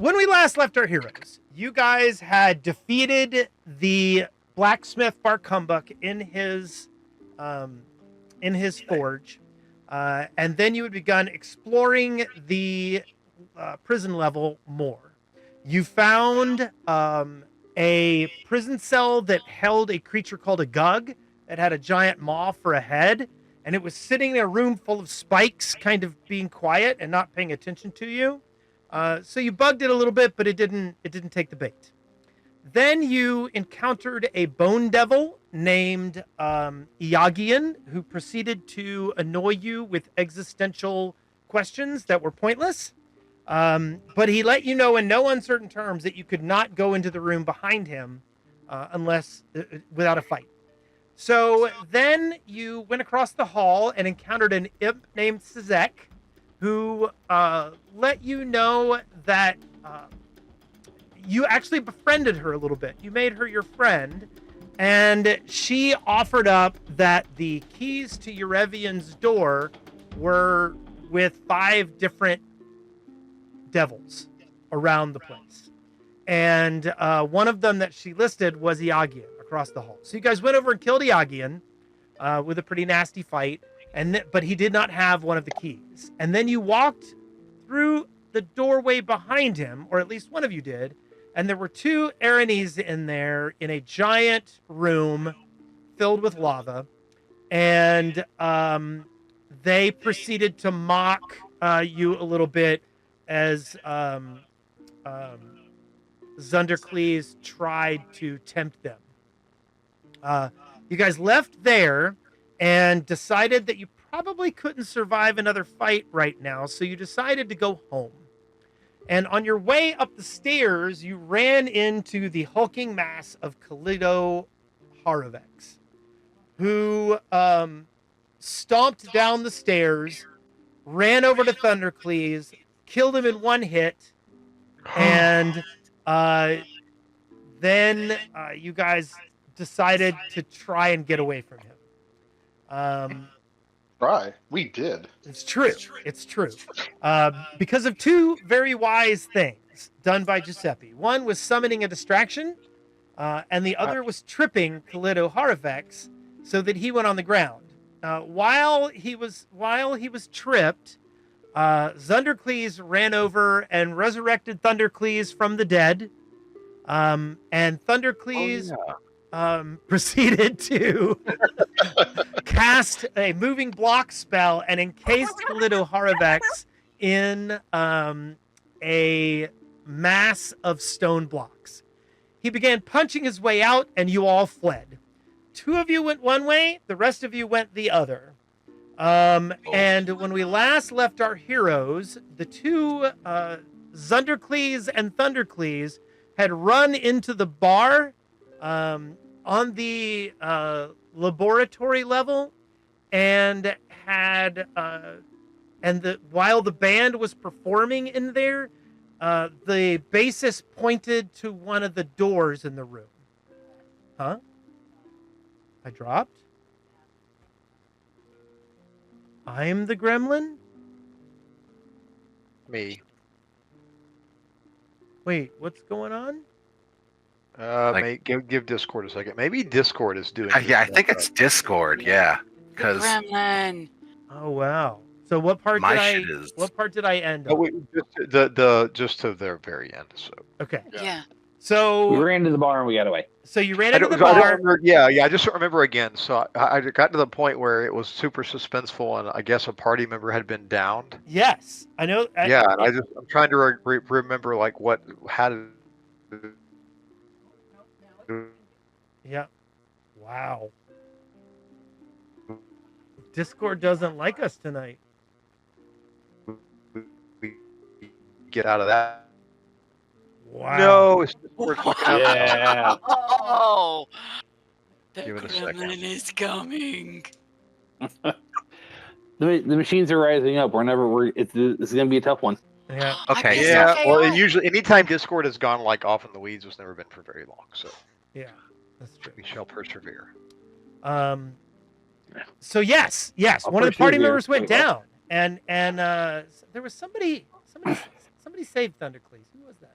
when we last left our heroes, you guys had defeated the blacksmith Barkumbuk in his forge, and then you had begun exploring the prison level more. You found a prison cell that held a creature called a Gug that had a giant maw for a head, and it was sitting in a room full of spikes, kind of being quiet and not paying attention to you. So you bugged it a little bit, but it didn't take the bait. Then you encountered a bone devil named Iagian, who proceeded to annoy you with existential questions that were pointless. But he let you know in no uncertain terms that you could not go into the room behind him unless without a fight. So then you went across the hall and encountered an imp named Sizek, who let you know that you actually befriended her a little bit. You made her your friend, and she offered up that the keys to Eurevian's door were with 5 different devils around the place. And one of them that she listed was Iagian across the hall. So you guys went over and killed Iagian with a pretty nasty fight, but he did not have one of the keys. And then you walked through the doorway behind him, or at least one of you did, and there were 2 Aranis in there in a giant room filled with lava, and they proceeded to mock you a little bit as Zunderklees tried to tempt them. You guys left there and decided that you probably couldn't survive another fight right now, so you decided to go home. And on your way up the stairs, you ran into the hulking mass of Kalido Haravex, who stomped down the stairs, ran over to Thunderklees, killed him in one hit, and then you guys decided to try and get away from him. Try. We did. It's true. It's true. Because of 2 very wise things done by Giuseppe. One was summoning a distraction, and the other was tripping Kalido Haravex so that he went on the ground. While he was tripped, Zunderklees ran over and resurrected Thunderklees from the dead, and Thunderklees proceeded to cast a moving block spell and encased Kalido Haravex in a mass of stone blocks. He began punching his way out, and you all fled. 2 of you went one way, the rest of you went the other. And when we last left our heroes, the 2 Zunderklees and Thunderklees had run into the bar on the laboratory level, and had while the band was performing in there, the bassist pointed to one of the doors in the room. Huh? I dropped? I'm the gremlin? Me. Wait, what's going on? Give Discord a second. Maybe Discord is doing. Yeah, I think it's Discord. Yeah, because Gremlin. Oh wow! So what part did I end on? Wait, just to the very end. So okay. Yeah. So we ran into the bar and we got away. So you ran into the bar. I just don't remember again. So I got to the point where it was super suspenseful, and I guess a party member had been downed. Yes, I know. I'm trying to remember like how did. Yeah. Wow. Discord doesn't like us tonight. We get out of that. Wow. No, it's Discord. Yeah. Oh, the Give it a second. gremlin is coming. The machines are rising up. This is gonna be a tough one. Yeah. okay. Yeah. Well, usually anytime Discord has gone like off in the weeds, it's never been for very long. So yeah, that's true. we shall persevere. So yes, one of the party members went down, and there was somebody Somebody saved Thundercleese. Who was that?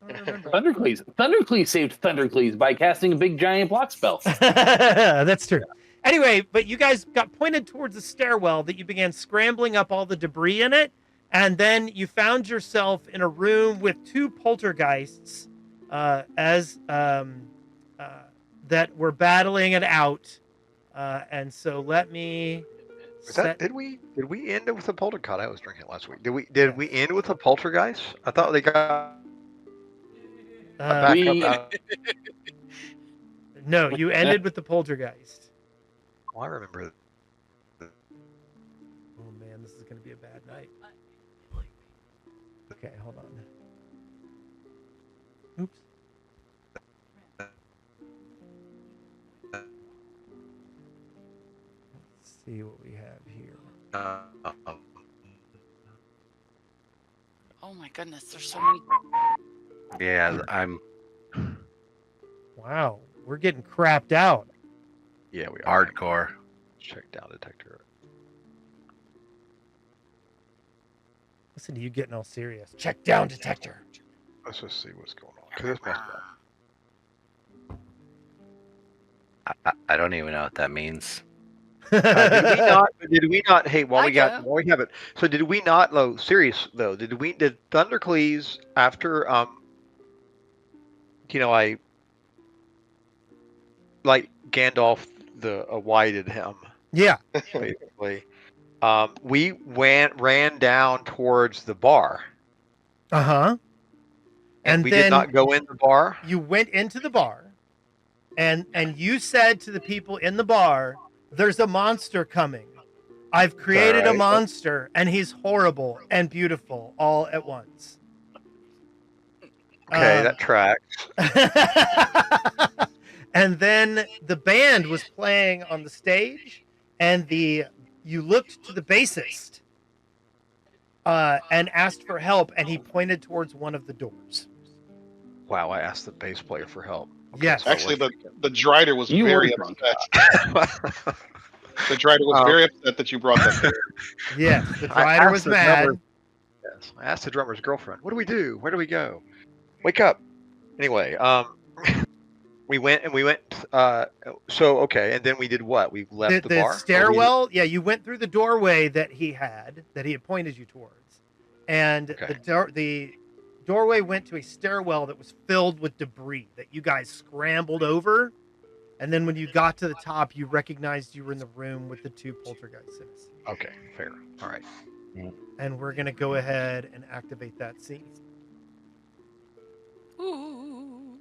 I don't remember. Thundercleese. Thundercleese saved Thundercleese by casting a big giant block spell. That's true. Anyway, but you guys got pointed towards a stairwell that you began scrambling up all the debris in it, and then you found yourself in a room with two poltergeists that were battling it out. And so let me. Did we end with a poltergeist? I was drinking last week. Did we end with a poltergeist? I thought they got back we- up. No, you ended with the poltergeist. Oh, I remember. Oh man, this is going to be a bad night. Okay, hold on. Oops. Let's see what we have here. Oh my goodness, there's so many. Yeah, I'm Wow, we're getting crapped out. Yeah, we are. hardcore. Check down detector. Listen to you getting all serious. Check down detector. Let's just see what's going on. 'Cause this messed up. I don't even know what that means. Did we not? Hey, while we I have it. So did we not? Though, serious though. Did Thundercleese after I like Gandalf whited him Yeah. basically. We ran down towards the bar. Uh-huh. And we then did not go in the bar. you went into the bar and you said to the people in the bar, there's a monster coming. I've created a Alright. monster and he's horrible and beautiful all at once. Okay, that tracks. And then the band was playing on the stage and you looked to the bassist and asked for help and he pointed towards one of the doors. Wow, I asked the bass player for help. Yes. so Actually, let's- the Drider was You very were drunk. upset. The Drider was very upset that you brought that. here. Yes, the I drider asked was the mad. drummer- Yes, I asked the drummer's girlfriend, "What do we do? Where do we go? Wake up!" Anyway, we went. So okay, and then we did what? We left the bar. Or we- Stairwell. Yeah, you went through the doorway that he had pointed you towards, and Okay. the doorway went to a stairwell that was filled with debris that you guys scrambled over, and then when you got to the top, you recognized you were in the room with the two poltergeists. Okay, fair. All right. And we're gonna go ahead and activate that scene. Ooh.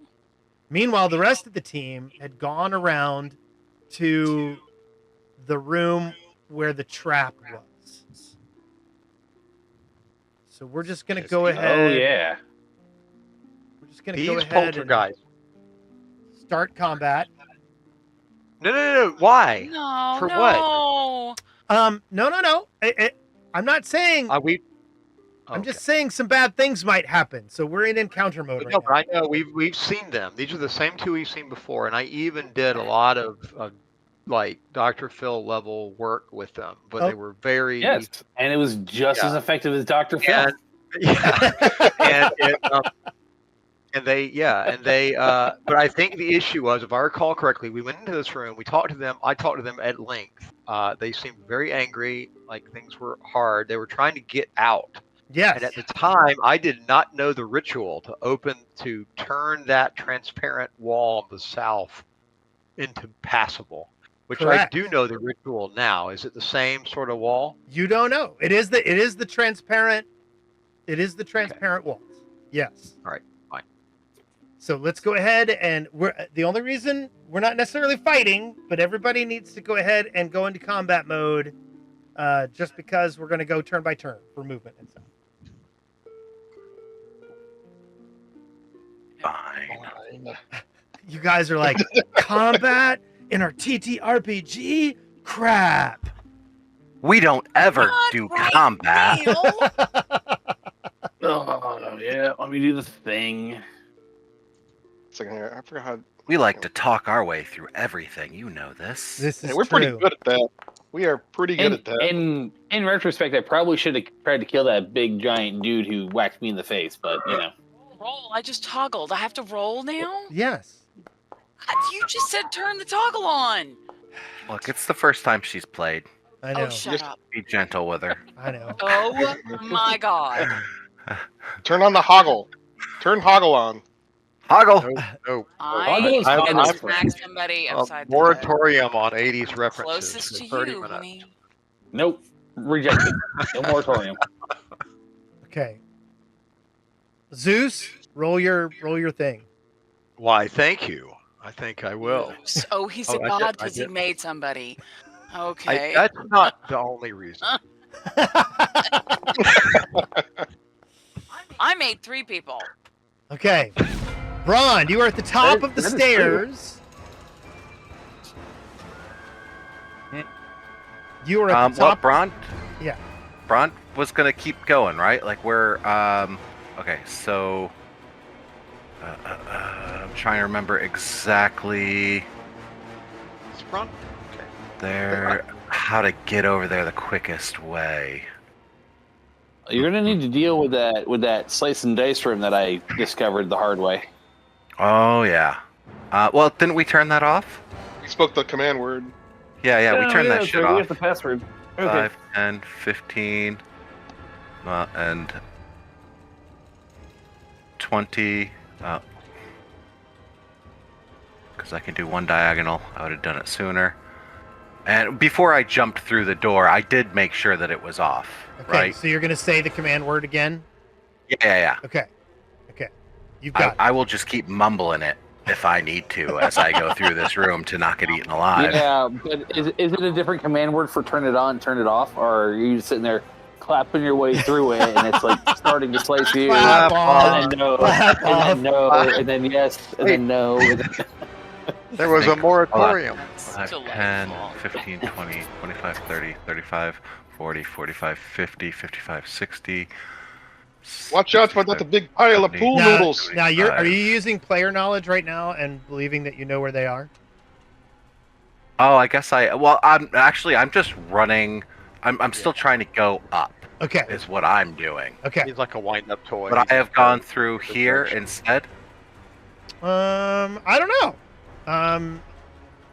Meanwhile, the rest of the team had gone around to the room where the trap was. So we're just going to Yes. go Oh ahead. yeah. We're just going to go These ahead and poltergeists. start combat. No. Why? No, For no. No. I'm not saying. We. I'm just saying some bad things might happen. So we're in encounter mode right No, now. but I know we've seen them. These are the same two we've seen before, and I even did a lot of like Dr. Phil level work with them, but Oh. they were very Yes, and it was just as Yeah. effective as Dr. Phil. and yeah, and they but I think the issue was, if I recall correctly, we went into this room, we talked to them, I talked to them at length. They seemed very angry, like things were hard. They were trying to get out. Yes. And at the time, I did not know the ritual to turn that transparent wall on the south into passable, which Correct. I do know the ritual now. Is it the same sort of wall? You don't know. It is the transparent. It is the transparent walls. Yes. All right, fine. So let's go ahead and the only reason we're not necessarily fighting, but everybody needs to go ahead and go into combat mode, just because we're going to go turn by turn for movement and stuff. Fine. You guys are like, combat in our TTRPG? Crap. We don't ever Not do right, combat. Neil. Oh yeah. Let me do the thing. Second here, I forgot how. We like to talk our way through everything. You know this. This is Yeah, we're true. pretty good at that. We are pretty good at that. In retrospect, I probably should have tried to kill that big giant dude who whacked me in the face, but you know. Roll. I just toggled. I have to roll now? Yes. You just said turn the toggle on. Look, it's the first time she's played. I know. Oh, shut up. Be gentle with her. I know. Oh my god. Turn on the hoggle. Turn hoggle on. Hoggle. No. I'm I'm- gonna I'm- smack somebody A upside the head. moratorium on 80s references Closest for to 30 you, minutes. honey. Nope. Rejected. No moratorium. Okay. Zeus, roll your thing. Why, thank you. I think I will. Oh, he's Oh, a I god did- I because he did. made somebody. Okay. That's not the only reason. I made 3 people. Okay. Braun, you are at the top of the That is stairs. You are at the Well, top. Braun. Yeah. Braun was gonna keep going, right? Like we're Okay, so I'm trying to remember exactly Sprung? Okay. there how to get over there the quickest way. You're gonna need to deal with that slice and dice room that I discovered the hard way. Oh yeah. Well, didn't we turn that off? We spoke the command word. Yeah, we turned that shit We off. have the password. Okay. 5, 10, 15, and 20. Because I can do one diagonal. I would have done it sooner. And before I jumped through the door, I did make sure that it was off. Okay, Right? so you're gonna say the command word again. Yeah. Okay. Okay. You've got it. I will just keep mumbling it if I need to as I go through this room to not get eaten alive. Yeah, but is it a different command word for turn it on, turn it off, or are you just sitting there clapping your way through it and it's like starting to slice you, Clap and then no, Clap and then no, off. and then yes, and then no. And then... There was a moratorium. That's 5, 10, delightful. 15, 20, 25, 30, 35, 40, 45, 50, 55, 60. Watch out for that big pile of pool Now- noodles. Now, are you using player knowledge right now and believing that you know where they are? Oh, I guess I'm just running. I'm still trying to go up. Okay. Is what I'm doing. Okay. He's like a wind-up toy. But I have gone through here instead. I don't know.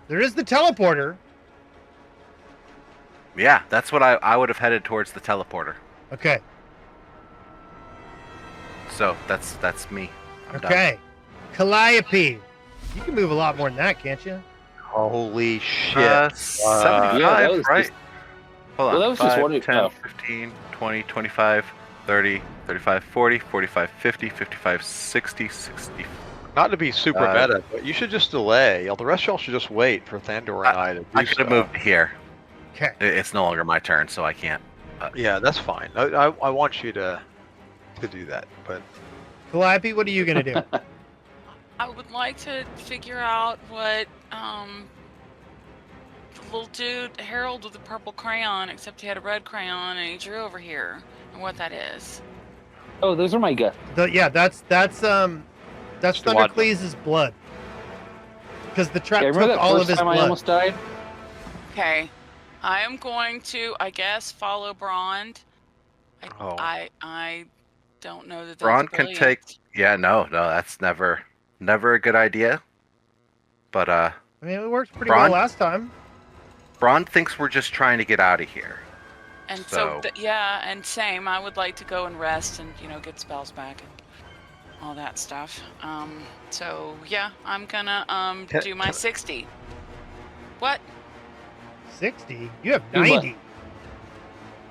There is the teleporter. Yeah, that's what I would have headed towards the teleporter. Okay. So that's me. I'm done. Okay. Calliope. You can move a lot more than that, can't you? Holy shit. 75, yeah, that was right? just- Hold on. well, that was just 5, one- 10, oh. 15, 20, 25, 30, 35, 40, 45, 50, 55, 60, 60. Not to be super meta, but you should just delay. The rest of y'all should just wait for Thandor and I to do I could have stuff. moved here. Okay. It's no longer my turn, so I can't. Yeah, that's fine. I want you to do that, but Calliope, what are you going to do? I would like to figure out what the little dude Harold with the purple crayon, except he had a red crayon and he drew over here, and what that is. Oh, those are my guts. Yeah, that's Just a wad. Thunderclease's blood. Because the trap Yeah, took remember that all of first his time I blood. almost died? Okay, I am going to, I guess, follow Brond. Oh. I don't know that that's Braun can brilliant. take. Yeah, no, that's never a good idea. But I mean, it worked pretty Braun? well last time. Braun thinks we're just trying to get out of here. And So- yeah, and same. I would like to go and rest and get spells back and all that stuff. So yeah, I'm gonna do my 60. What? 60? You have You what? 90.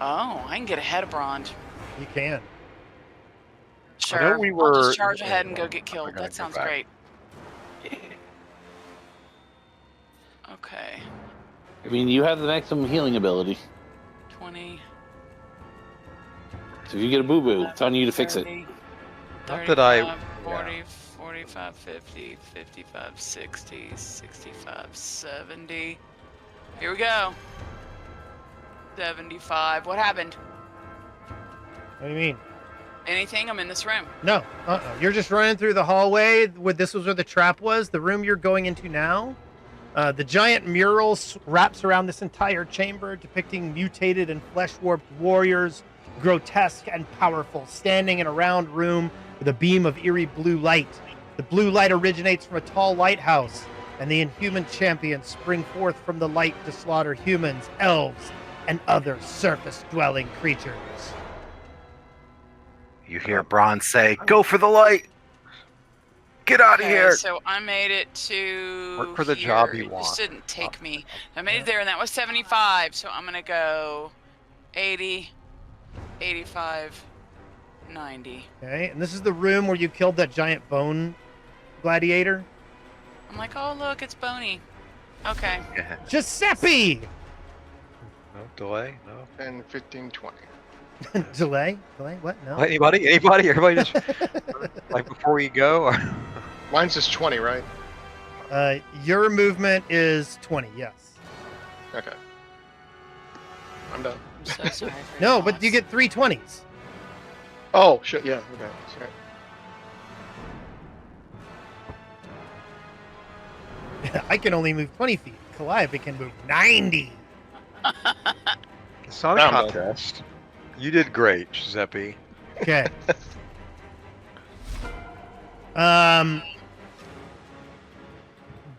Oh, I can get ahead of Brond. You can. Sure. we I'll were- just charge ahead and go get killed. gotta That go sounds back. great. Okay. I mean, you have the maximum healing ability. 20. So if you get a boo-boo, it's on you to fix it. 30, Not that I- 35, 40, 45, 50, 55, 60, 65, 70. Here we go. 75. What happened? What do you mean? Anything? I'm in this room. No. You're just running through the hallway. This was where the trap was. The room you're going into now. The giant mural wraps around this entire chamber, depicting mutated and flesh-warped warriors, grotesque and powerful, standing in a round room with a beam of eerie blue light. The blue light originates from a tall lighthouse, and the inhuman champions spring forth from the light to slaughter humans, elves, and other surface-dwelling creatures. You hear Braun say, "Go for the light! Get out of Okay, here!" so I made it to Work for the here. job you It want. just didn't take me. I made it there, and that was 75. So I'm gonna go 80, 85, 90. Okay, and this is the room where you killed that giant bone gladiator. I'm like, oh look, it's Boney. Okay. Giuseppe! No delay. No. 10, 15, 20. Delay? What? No. Anybody? Everybody just like before you go. Or... Mine's just 20, right? Your movement is 20, yes. Okay. I'm done. I'm so sorry for No, your but you loss. get 3 20s. Oh, shit, yeah, okay. Sorry. I can only move 20 feet. Calliope can move 90. It's not a Found it. contest. You did great, Giuseppe. Okay.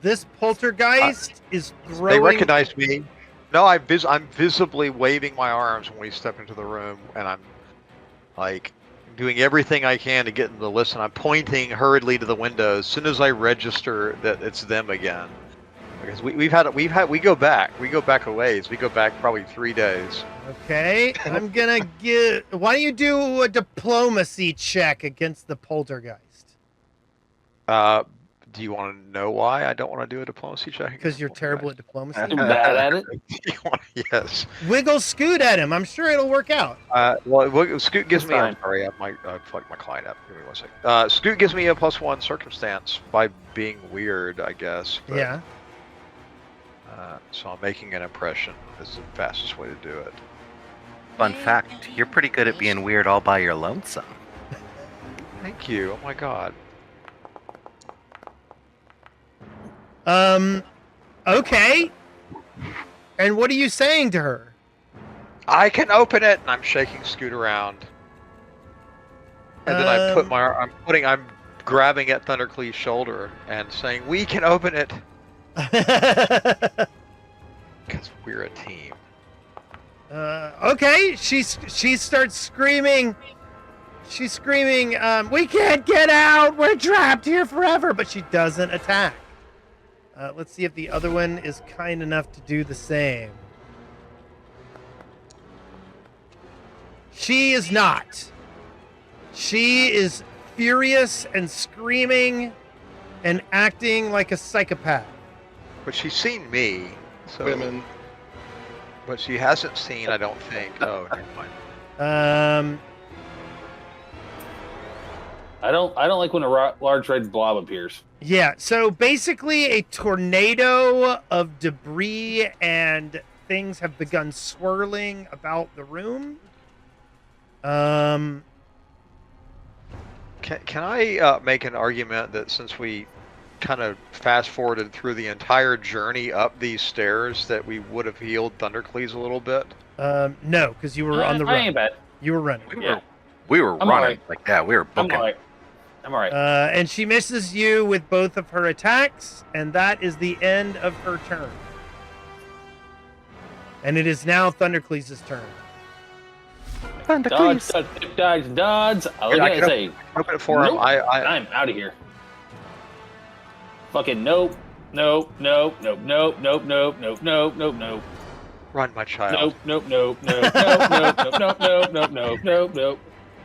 This poltergeist is growing. They recognized me. No, I'm visibly waving my arms when we step into the room, and I'm like doing everything I can to get them to listen. I'm pointing hurriedly to the window as soon as I register that it's them again. Because we go back a ways. We go back probably 3 days. Okay, I'm gonna give. Why don't you do a diplomacy check against the poltergeist? Do you want to know why I don't want to do a diplomacy check? Because you're terrible at diplomacy. I'm bad at it. Yes. Wiggle Scoot at him. I'm sure it'll work out. Well, Scoot gives That's me. fine. I'm sorry, I fucked my client up. Give me 1 second. Scoot gives me a +1 circumstance by being weird, I guess. But, Yeah. So I'm making an impression. Is the fastest way to do it. Fun fact, you're pretty good at being weird all by your lonesome. Thank you. Oh my god. Okay. And what are you saying to her? I can open it, and I'm shaking Scoot around. And then I'm grabbing at Thundercleave's shoulder and saying, "We can open it because we're a team." Okay. She starts screaming. She's screaming, "We can't get out! We're trapped here forever!" But she doesn't attack. Let's see if the other one is kind enough to do the same. She is not. She is furious and screaming and acting like a psychopath. But she's seen me, so. Women. But she hasn't seen, I don't think. Oh, never mind. I don't like when a large red blob appears. Yeah, so basically a tornado of debris and things have begun swirling about the room. Can I make an argument that since we kind of fast forwarded through the entire journey up these stairs, that we would have healed Thundercleaves a little bit? No, because you were on the I ain't run. bad. You were running. We were I'm running alright. like that. We were I'm booking. alright. I'm alright. And she misses you with both of her attacks, and that is the end of her turn. And it is now Thundercleaves' turn. Dodge. I look at it and say, Open it for him. Nope. I'm out of here. Fucking nope. Nope. Run, my child. Nope.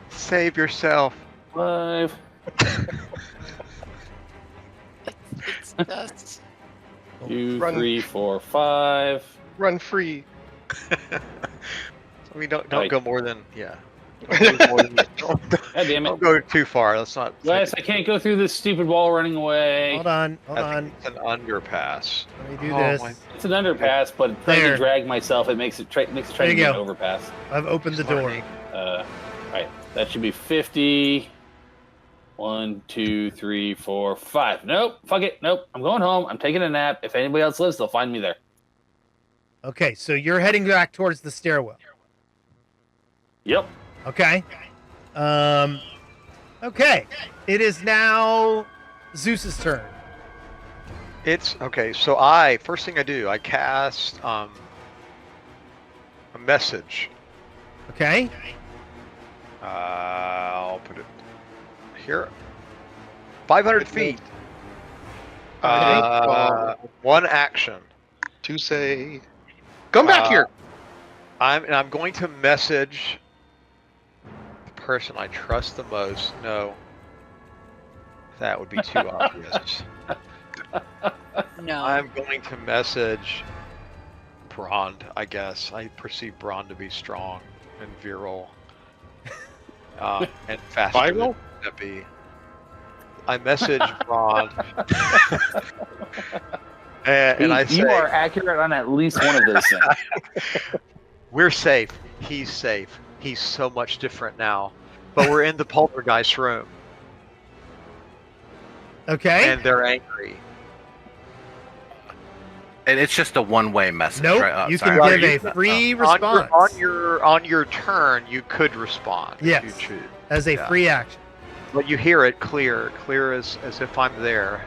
Save yourself. 5. It's just 2, Run. 3, 4, 5. Run free. I mean, don't Right. go more than don't God damn it. go too far. Let's not. Guys, I can't go through this stupid wall running away. Hold on. I think it's an underpass. Let me do Oh, this. my- It's an underpass, but trying There. to drag myself, it makes it try There to you be an go. overpass. I've opened the door. Learning. Right. That should be 50. 1, 2, 3, 4, 5. Nope. Fuck it. Nope. I'm going home. I'm taking a nap. If anybody else lives, they'll find me there. Okay, so you're heading back towards the stairwell. Yep. Okay. Okay. It is now Zeus's turn. It's okay. So first thing I do, I cast a message. Okay. I'll put it here. 500 feet. One action. To say, come back here. I'm going to message the person I trust the most. No, that would be too obvious. No. I'm going to message Brond, I guess. I perceive Brond to be strong and virile. And faster Viral? than be. I message Brond. and I say, you are accurate on at least one of those things. we're safe. He's safe. He's so much different now. But we're in the poltergeist room. Okay. And they're angry. And it's just a one-way message, Nope. right? Oh, you sorry. can give a free response On your turn, you could respond. Yes. If you choose. as a free action. But you hear it clear as if I'm there,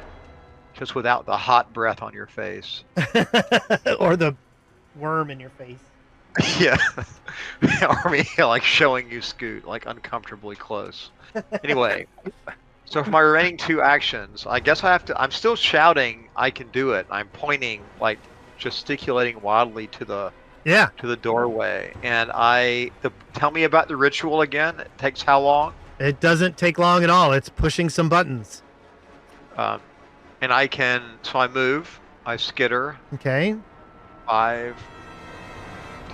just without the hot breath on your face. Or the worm in your face. Yeah. Or me like showing you Scoot, like uncomfortably close. Anyway, so for my remaining 2 actions, I guess I have to. I'm still shouting, "I can do it!" I'm pointing, like gesticulating wildly to the doorway, and tell me about the ritual again. It takes how long? It doesn't take long at all. It's pushing some buttons. And so I move, I skitter. Okay. 5,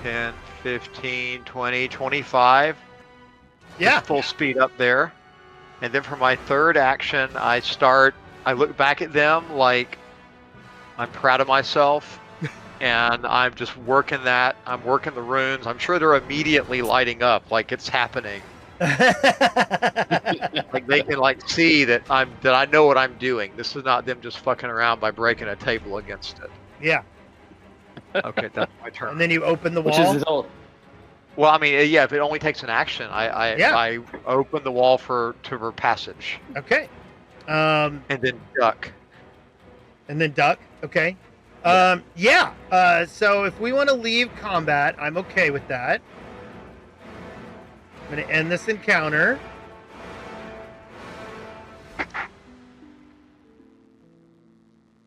10, 15, 20, 25. Yeah. Just full speed up there. And then for my 3rd action, I look back at them like I'm proud of myself. And I'm just working that. I'm working the runes. I'm sure they're immediately lighting up like it's happening. Like they can see that I know what I'm doing. This is not them just fucking around by breaking a table against it. Yeah. Okay, that's my turn. And then you open the wall. Which is his old. Well, I mean, yeah, if it only takes an action, I open the wall for passage. Okay. And then duck. Okay. So if we want to leave combat, I'm okay with that. I'm going to end this encounter.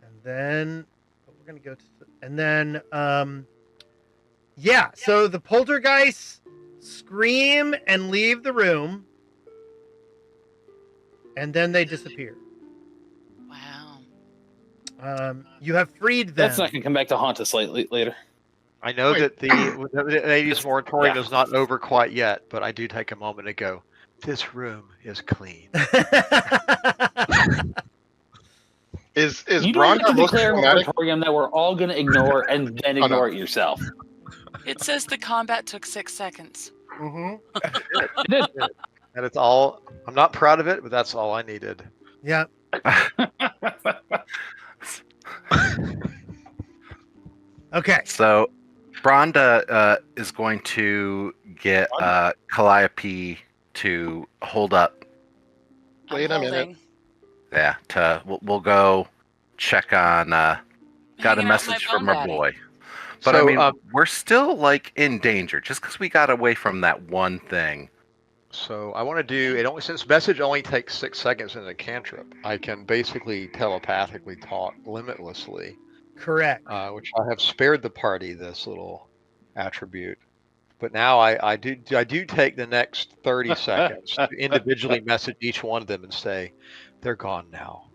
And then we're going to go to... And then, so the poltergeists scream and leave the room. And then they disappear. Wow. You have freed them. That's not going to come back to haunt us later. I know that the ladies' moratorium is not over quite yet, but I do take a moment to go, this room is clean. Is you Brond don't have to most declare a traumatic? moratorium that we're all going to ignore and then no. ignore it yourself. It says the combat took 6 seconds. Mm-hmm. And it's all, I'm not proud of it, but that's all I needed. Yeah. Okay. So, Bronda is going to get Calliope to hold up. Wait a minute. Yeah, we'll go check on. Got a Hanging out message with my from bum our daddy. boy. But So, I mean, we're still in danger just because we got away from that one thing. So I want to do since message only takes 6 seconds in a cantrip, I can basically telepathically talk limitlessly. Correct. Which I have spared the party this little attribute. But now I do take the next 30 seconds to individually message each one of them and say, they're gone now.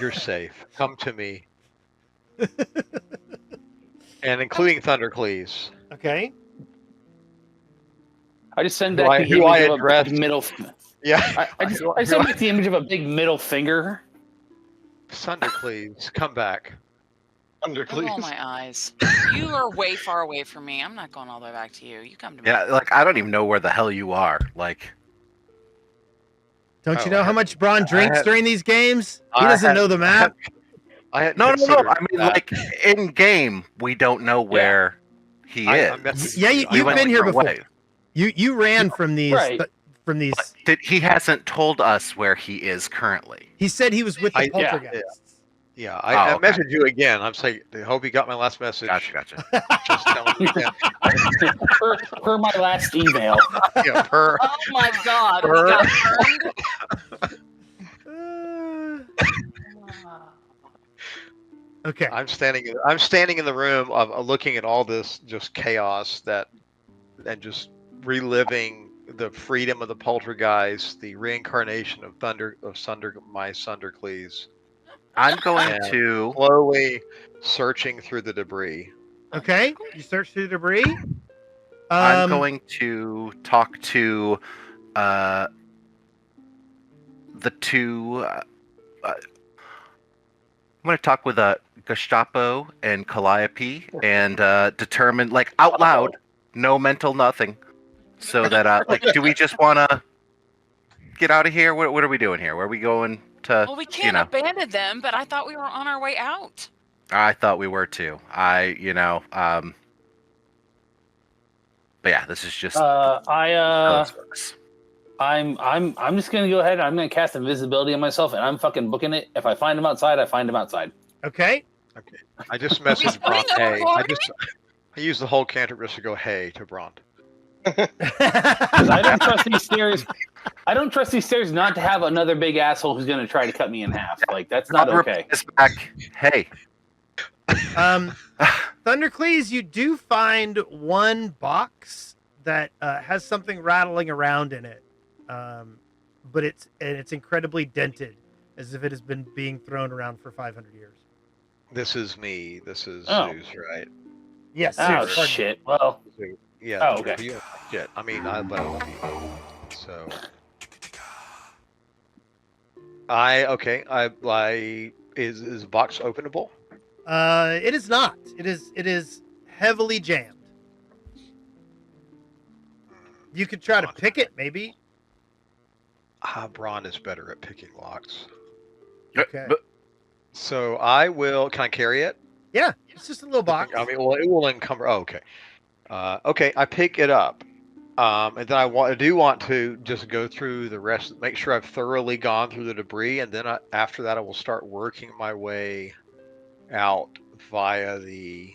You're safe. Come to me. And including Thundercleese. Okay. I just send Who back I- the who I image of a addressed. big middle. Yeah. I send back the image of a big middle finger. Thundercleese, come back. Undercleave. Oh my eyes. You are way far away from me. I'm not going all the way back to you. You come to me. Yeah, like I don't even know where the hell you are. Like, Don't you Oh, know I how had- much Braun drinks had- during these games? He I doesn't had- know the map. I hadn't no. considered I mean, that. like in game, we don't know where he I is. messaged Yeah, you. you've I been went here your before. way. You ran from these Right. from these. He hasn't told us where he is currently. He said he was with the Yeah. poltergeists. Yeah, Oh, I okay. messaged you again. I'm saying, I hope you got my last message. Gotcha. Just telling you again. per my last email. Yeah, per. Oh my god. We Burr. got burned. Okay. I'm standing in the room of looking at all this just chaos and just reliving the freedom of the poltergeist, the reincarnation of my Sundercleese, I'm going Yeah. to. slowly searching through the debris. Okay. You search through the debris. I'm going to talk to the two. I'm going to talk with Gestapo and Calliope and determine, like, out loud, no mental nothing, so that, like, do we just want to get out of here? What are we doing here? Where are we going to? Well, we can't abandon them, but I thought we were on our way out. I thought we were too. But yeah, this is just. how this works. I'm just gonna go ahead. I'm gonna cast invisibility on myself, and I'm fucking booking it. If I find him outside, I find him outside. Okay. I just messaged Bront, splitting hey. up I used the whole cantrip just to go hey to Bront. 'Cause I don't trust these stairs. I don't trust these stairs not to have another big asshole who's gonna try to cut me in half. Like that's not okay. Is back. Hey. Thundercleese, you do find one box that has something rattling around in it, but it's incredibly dented, as if it has been being thrown around for 500 years. This is me. This is Oh. Zeus, right? Yes. Oh Zeus, pardon me. shit. Well, Zeus. Yeah. Oh, okay. You, shit. I mean, I love you. So. Is the box openable? It is not. It is heavily jammed. You could try to pick it, maybe. Braun is better at picking locks. Okay. So I will. Can I carry it? Yeah, it's just a little box. I mean, well, it will encumber. Oh, okay. Okay, I pick it up, and then I do want to just go through the rest, make sure I've thoroughly gone through the debris, and then after that, I will start working my way out via the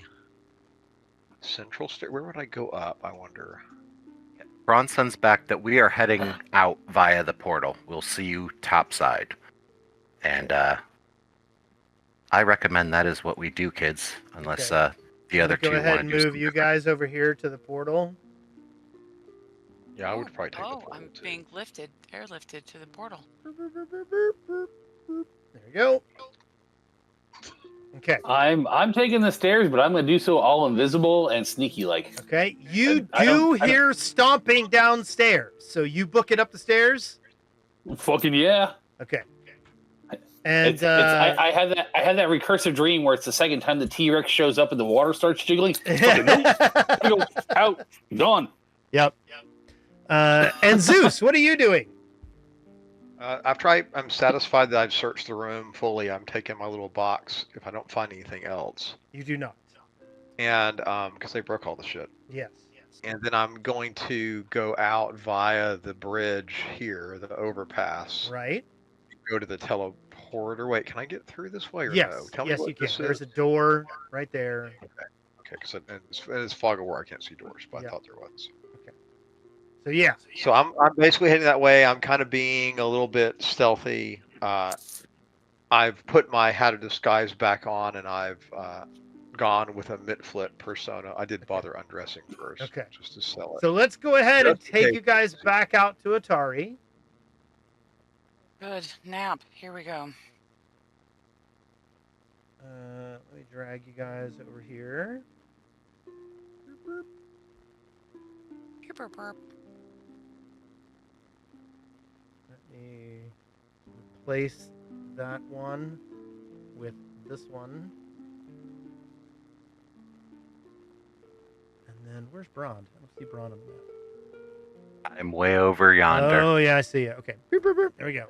central stair. Where would I go up? I wonder. Bronson's back that we are heading out via the portal. We'll see you topside. And I recommend that is what we do, kids. Unless Okay. the other two Go ahead want and to do move something you different. guys over here to the portal. Yeah, I would probably take the Oh, portal I'm too. being airlifted to the portal. There we go. Okay. I'm taking the stairs, but I'm gonna do so all invisible and sneaky like. Okay. You I don't- hear stomping downstairs, so you book it up the stairs. Fucking yeah. Okay. And I had that recursive dream where it's the second time the T-Rex shows up and the water starts jiggling. Fucking nope. Out, gone. Yep. And Zeus, what are you doing? I'm satisfied that I've searched the room fully. I'm taking my little box if I don't find anything else. You do not. And because they broke all the shit. Yes. And then I'm going to go out via the bridge here, the overpass. Right. Go to the teleporter. Wait, can I get through this way or Yes. no? Tell Yes, me what you can. this There's is. a door right there. Okay, because it's fog of war. I can't see doors, but Yeah. I thought there was. So yeah. So I'm basically heading that way. I'm kind of being a little bit stealthy. I've put my hat of disguise back on, and I've gone with a Mitflit persona. I did bother undressing first, Okay. just to sell it. So let's go ahead and Just in take case. you guys back out to Otari. Good nap. Here we go. Let me drag you guys over here. Burp, burp, burp. Let me replace that one with this one. And then where's Brond? I don't see Brond on the map. I'm way over yonder. Oh yeah, I see you. Okay. Boop, boop, boop. There we go.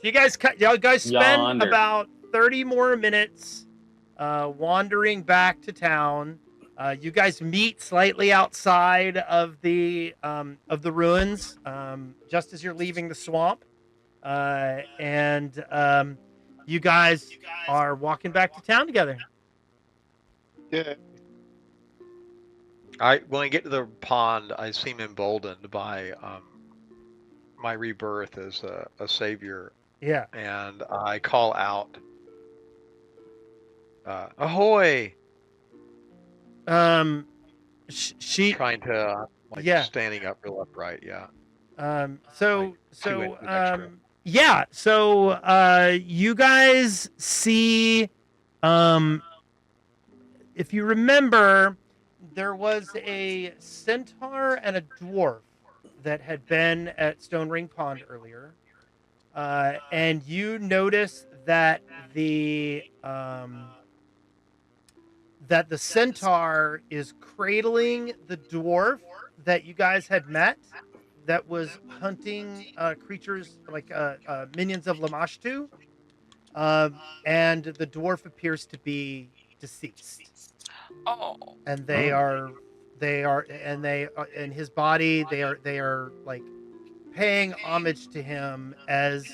So y'all guys spend Yonder. about 30 more minutes wandering back to town. You guys meet slightly outside of the ruins, just as you're leaving the swamp, and you guys are walking back to town together. Yeah. When I get to the pond, I seem emboldened by my rebirth as a savior, Yeah. and I call out, "Ahoy!" She Trying to yeah. standing up real upright. Yeah. So do it the next round. yeah. So you guys see, if you remember, there was a centaur and a dwarf that had been at Stone Ring Pond earlier, and you notice that the centaur is cradling the dwarf that you guys had met, that was hunting creatures like minions of Lamashtu, and the dwarf appears to be deceased. Oh. And they are in his body, they are like paying homage to him as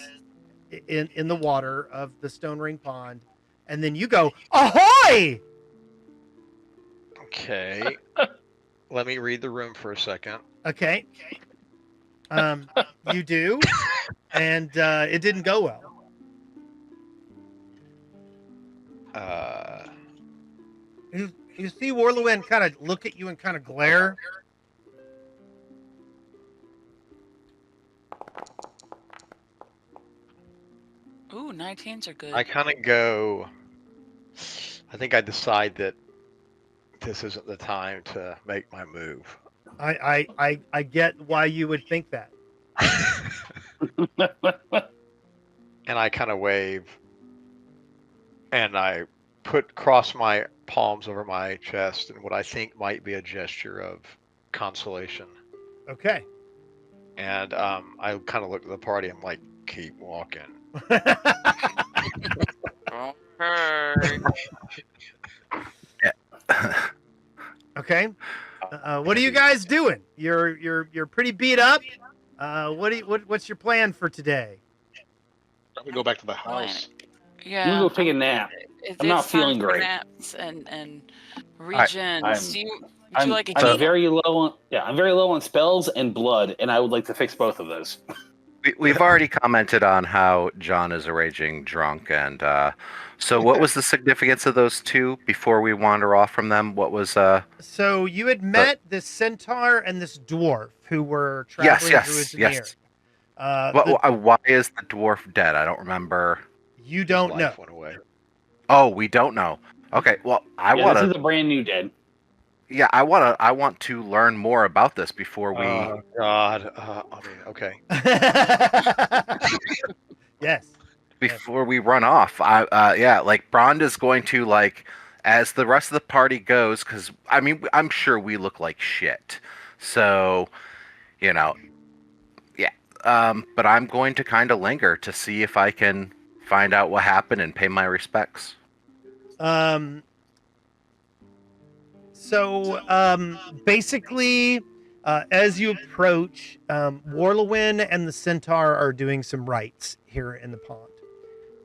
in the water of the Stone Ring Pond. And then you go, ahoy! Okay. Let me read the room for a second. Okay. You do, and it didn't go well. You see Warlowin kind of look at you and kind of glare. Ooh, 19s are good. I kind of go. I think I decide that this isn't the time to make my move. I get why you would think that. And I kind of wave, and I cross my palms over my chest in what I think might be a gesture of consolation. Okay. And I kind of look at the party. I'm like, keep walking. Okay. Okay. What are you guys doing? You're pretty beat up. What's your plan for today? Probably go back to the house. Yeah. I'm gonna go take a nap. I'm not feeling great. Naps and regens. Would I'm you like a I'm tea? very low on I'm very low on spells and blood, and I would like to fix both of those. We've already commented on how John is a raging drunk, and so what was the significance of those two before we wander off from them? What was So you had met this centaur and this dwarf who were traveling druids in the area. why is the dwarf dead? I don't remember. You don't know. Life went away. Oh, we don't know. Okay, well, This is a brand new dead. Yeah, I want to learn more about this before we. Oh God. Okay. Yes. Before we run off, like Brond is going to, like, as the rest of the party goes, because I mean I'm sure we look like shit, so yeah. But I'm going to kind of linger to see if I can find out what happened and pay my respects. So basically, as you approach, Warlowin and the centaur are doing some rites here in the pond.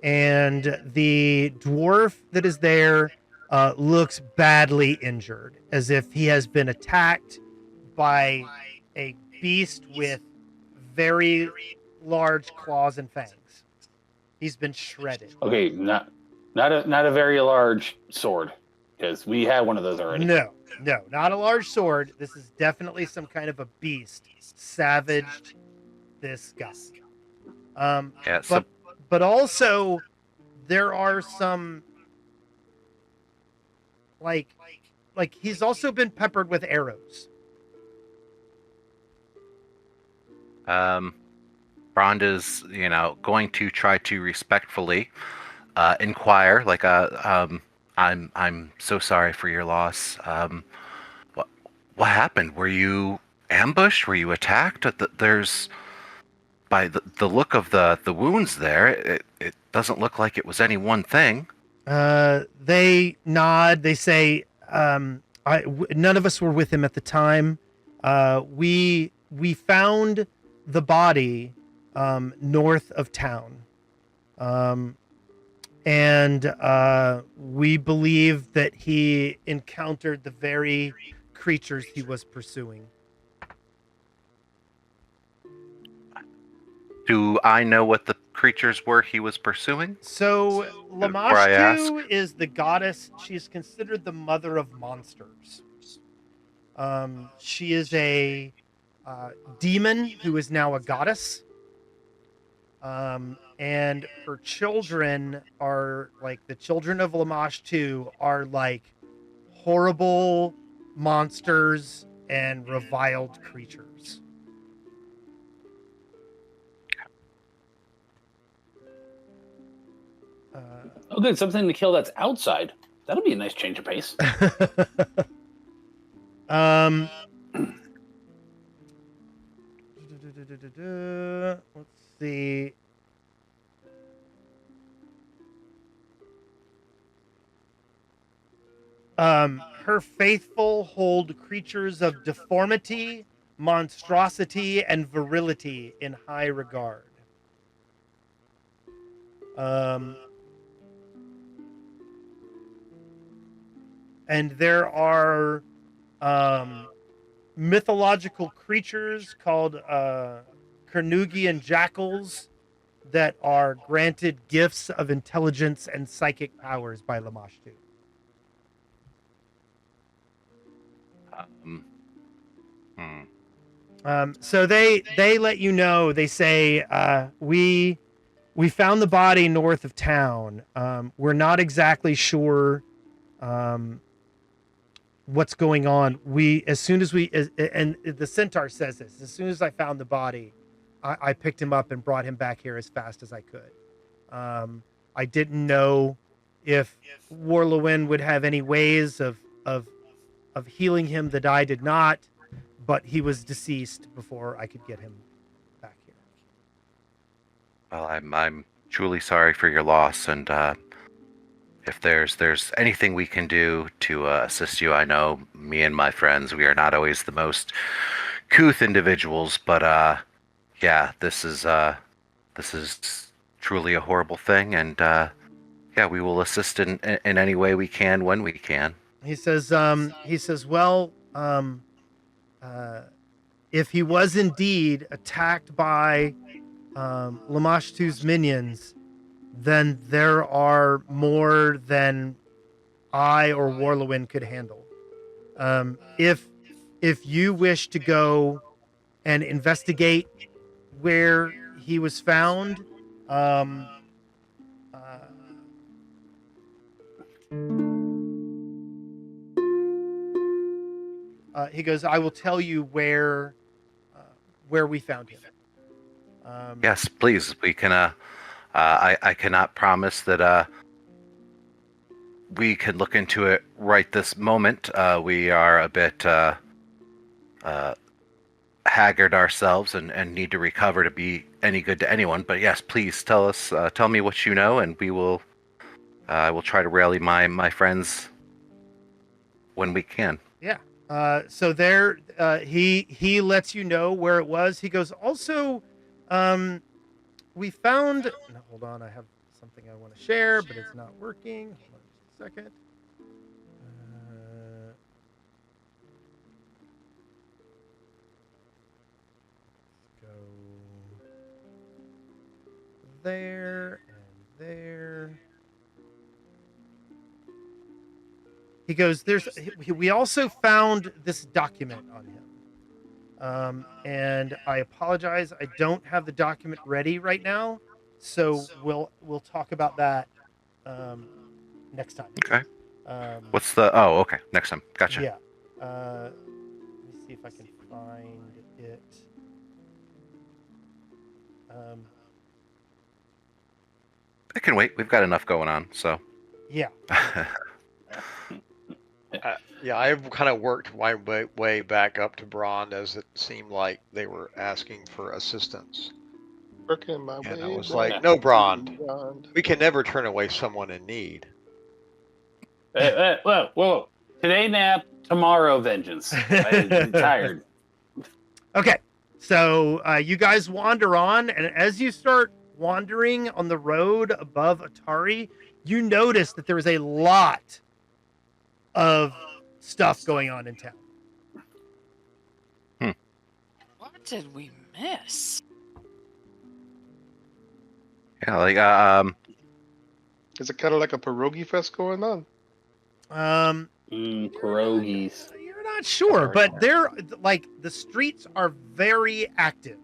And the dwarf that is there looks badly injured, as if he has been attacked by a beast with very large claws and fangs. He's been shredded. Okay, not a very large sword, because we had one of those already. No, not a large sword. This is definitely some kind of a beast. Savaged this guy. But also there are some like he's also been peppered with arrows. Brond is, going to try to respectfully inquire, like, I'm so sorry for your loss. what happened? Were you ambushed? Were you attacked? There's by the look of the wounds there, it doesn't look like it was any one thing. They nod. They say, none of us were with him at the time. We found the body north of town, and we believe that he encountered the very creatures he was pursuing. Do I know what the creatures were he was pursuing? So Before I ask. Lamashtu is the goddess. She is considered the mother of monsters. She is a demon who is now a goddess. And her children are like the children of Lamashtu are like horrible monsters and reviled creatures. Oh, good. Something to kill that's outside. That'll be a nice change of pace. Let's see. Her faithful hold creatures of deformity, monstrosity, and virility in high regard. And there are mythological creatures called Carnugian jackals that are granted gifts of intelligence and psychic powers by Lamashtu. So they let you know. They say we found the body north of town. We're not exactly sure what's going on. As soon as the centaur says this, as soon as I found the body, I picked him up and brought him back here as fast as I could. I didn't know if Warlewin would have any ways of healing him that I did not, but he was deceased before I could get him back here. Well, I'm truly sorry for your loss, and if there's anything we can do to assist you, I know me and my friends, we are not always the most couth individuals, but yeah, this is truly a horrible thing, and yeah, we will assist in any way we can when we can. He says, well, if he was indeed attacked by Lamashtu's minions, then there are more than I or Warlewin could handle. If you wish to go and investigate where he was found, he goes, I will tell you where we found him. Yes, please. We can. I cannot promise that we can look into it right this moment. We are a bit haggard ourselves and need to recover to be any good to anyone. But yes, please tell me what you know, and we will. I will try to rally my friends when we can. Yeah. So there, he lets you know where it was. He goes, also, we found. No, hold on, I have something I want to share, but it's not working. Hold on just a second. Let's go there and there. He goes, we also found this document on him. And I apologize, I don't have the document ready right now, so we'll talk about that next time. Okay. What's the? Oh, okay. Next time. Gotcha. Yeah. Let me see if I can find it. It can wait. We've got enough going on, so. Yeah. Yeah, I've kind of worked my way back up to Braun as it seemed like they were asking for assistance. Working my And I way was back like, Yeah. no, Braun, beyond. we can never turn away someone in need. Whoa. Today nap, tomorrow vengeance. I'm tired. Okay, so you guys wander on, and as you start wandering on the road above Otari, you notice that there is a lot of stuff going on in town. What did we miss? Yeah, like Is it kind of like a pierogi fest going on? Pierogies. You're not sure, but they're like the streets are very active.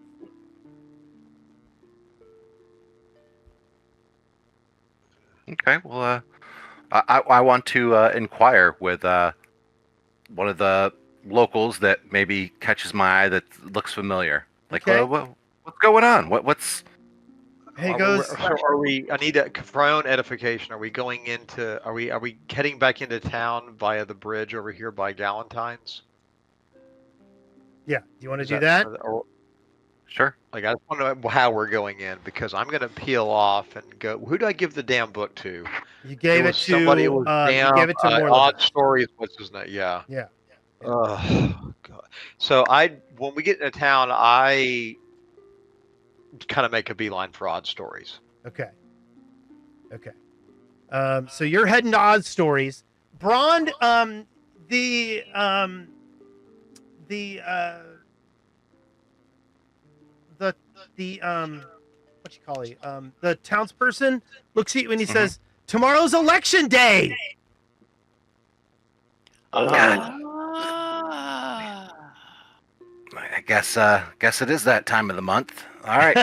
okay. Well, I want to inquire with one of the locals that maybe catches my eye that looks familiar. Like, Okay. what's going on? What's Hey, goes. So are we? I need for my own edification. Are we going into? Are we heading back into town via the bridge over here by Galentine's? Yeah, do you want to Is do that? Or, sure? like, I just want to know how we're going in because I'm going to peel off and go. Who do I give the damn book to? You gave it was to somebody. It was you gave it to Odd Morley. Stories. What's his name? Yeah. Yeah. God. So when we get into town, I kind of make a beeline for Odd Stories. Okay. So you're heading to Odd Stories. Brond, what you call it? The townsperson looks at you and he says, "Tomorrow's election day." I guess it is that time of the month. All right.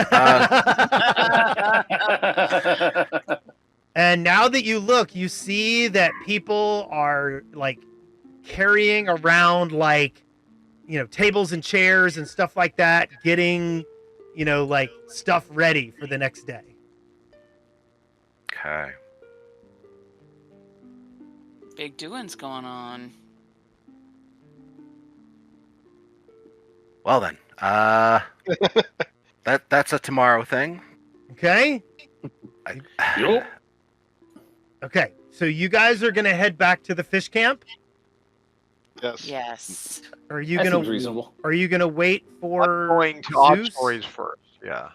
And now that you look, you see that people are like carrying around like, tables and chairs and stuff like that, getting, like stuff ready for the next day. Okay. Big doings going on. Well then, that's a tomorrow thing. Okay. Yup. Okay. So you guys are gonna head back to the fish camp. Yes. Yes. Or are you That gonna seems reasonable. Are you gonna wait for I'm going to Odd Zeus? Stories first. Yeah.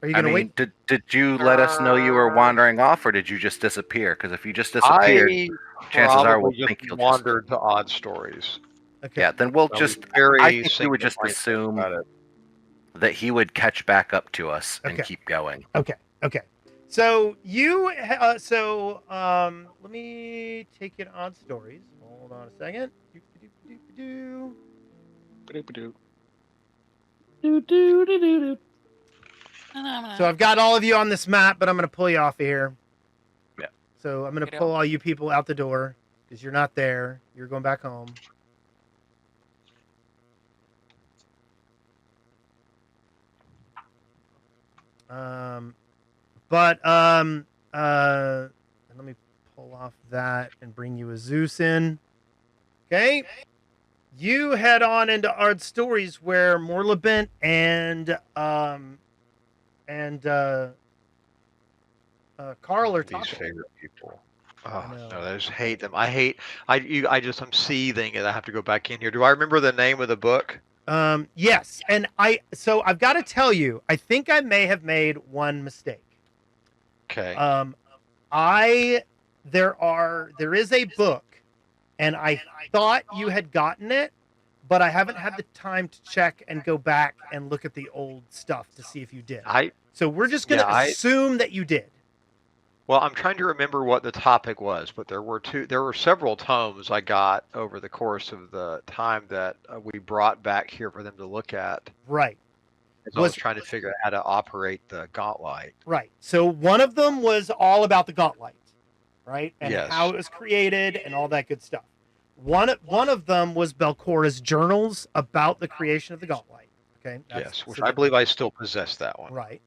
Are you I gonna mean, wait? did you let us know you were wandering off, or did you just disappear? Because if you just disappeared, chances are we'll probably think just you'll wandered to Odd Stories. Okay. yeah, then we'll I was just. very I think we single would just minded assume about it. that he would catch back up to us and Okay. keep going. Okay. So let me take you to Odd Stories. Hold on a second. Ba-doop-a-doo. So I've got all of you on this map, but I'm going to pull you off of here. Yeah. So I'm going to Okey-doke. pull all you people out the door because you're not there. You're going back home. Let me pull off that and bring you a Zeus in. Okay. You head on into Odd Stories where Morlabent and Carl are These talking. favorite people. I Oh know. no, I just hate them. I'm seething and I have to go back in here. Do I remember the name of the book? Yes, and I've got to tell you, I think I may have made one mistake. Okay. There is a book, and I thought you had gotten it, but I haven't had the time to check and go back and look at the old stuff to see if you did. So we're just gonna assume that you did. Well, I'm trying to remember what the topic was, but there were several tomes I got over the course of the time that we brought back here for them to look at. Right. As I was trying to figure out how to operate the Gauntlight. Right. So one of them was all about the Gauntlight, right? And Yes. how it was created and all that good stuff. One of them was Belcora's journals about the creation of the Gauntlight. Okay. Yes, which I believe I still possess that one. Right.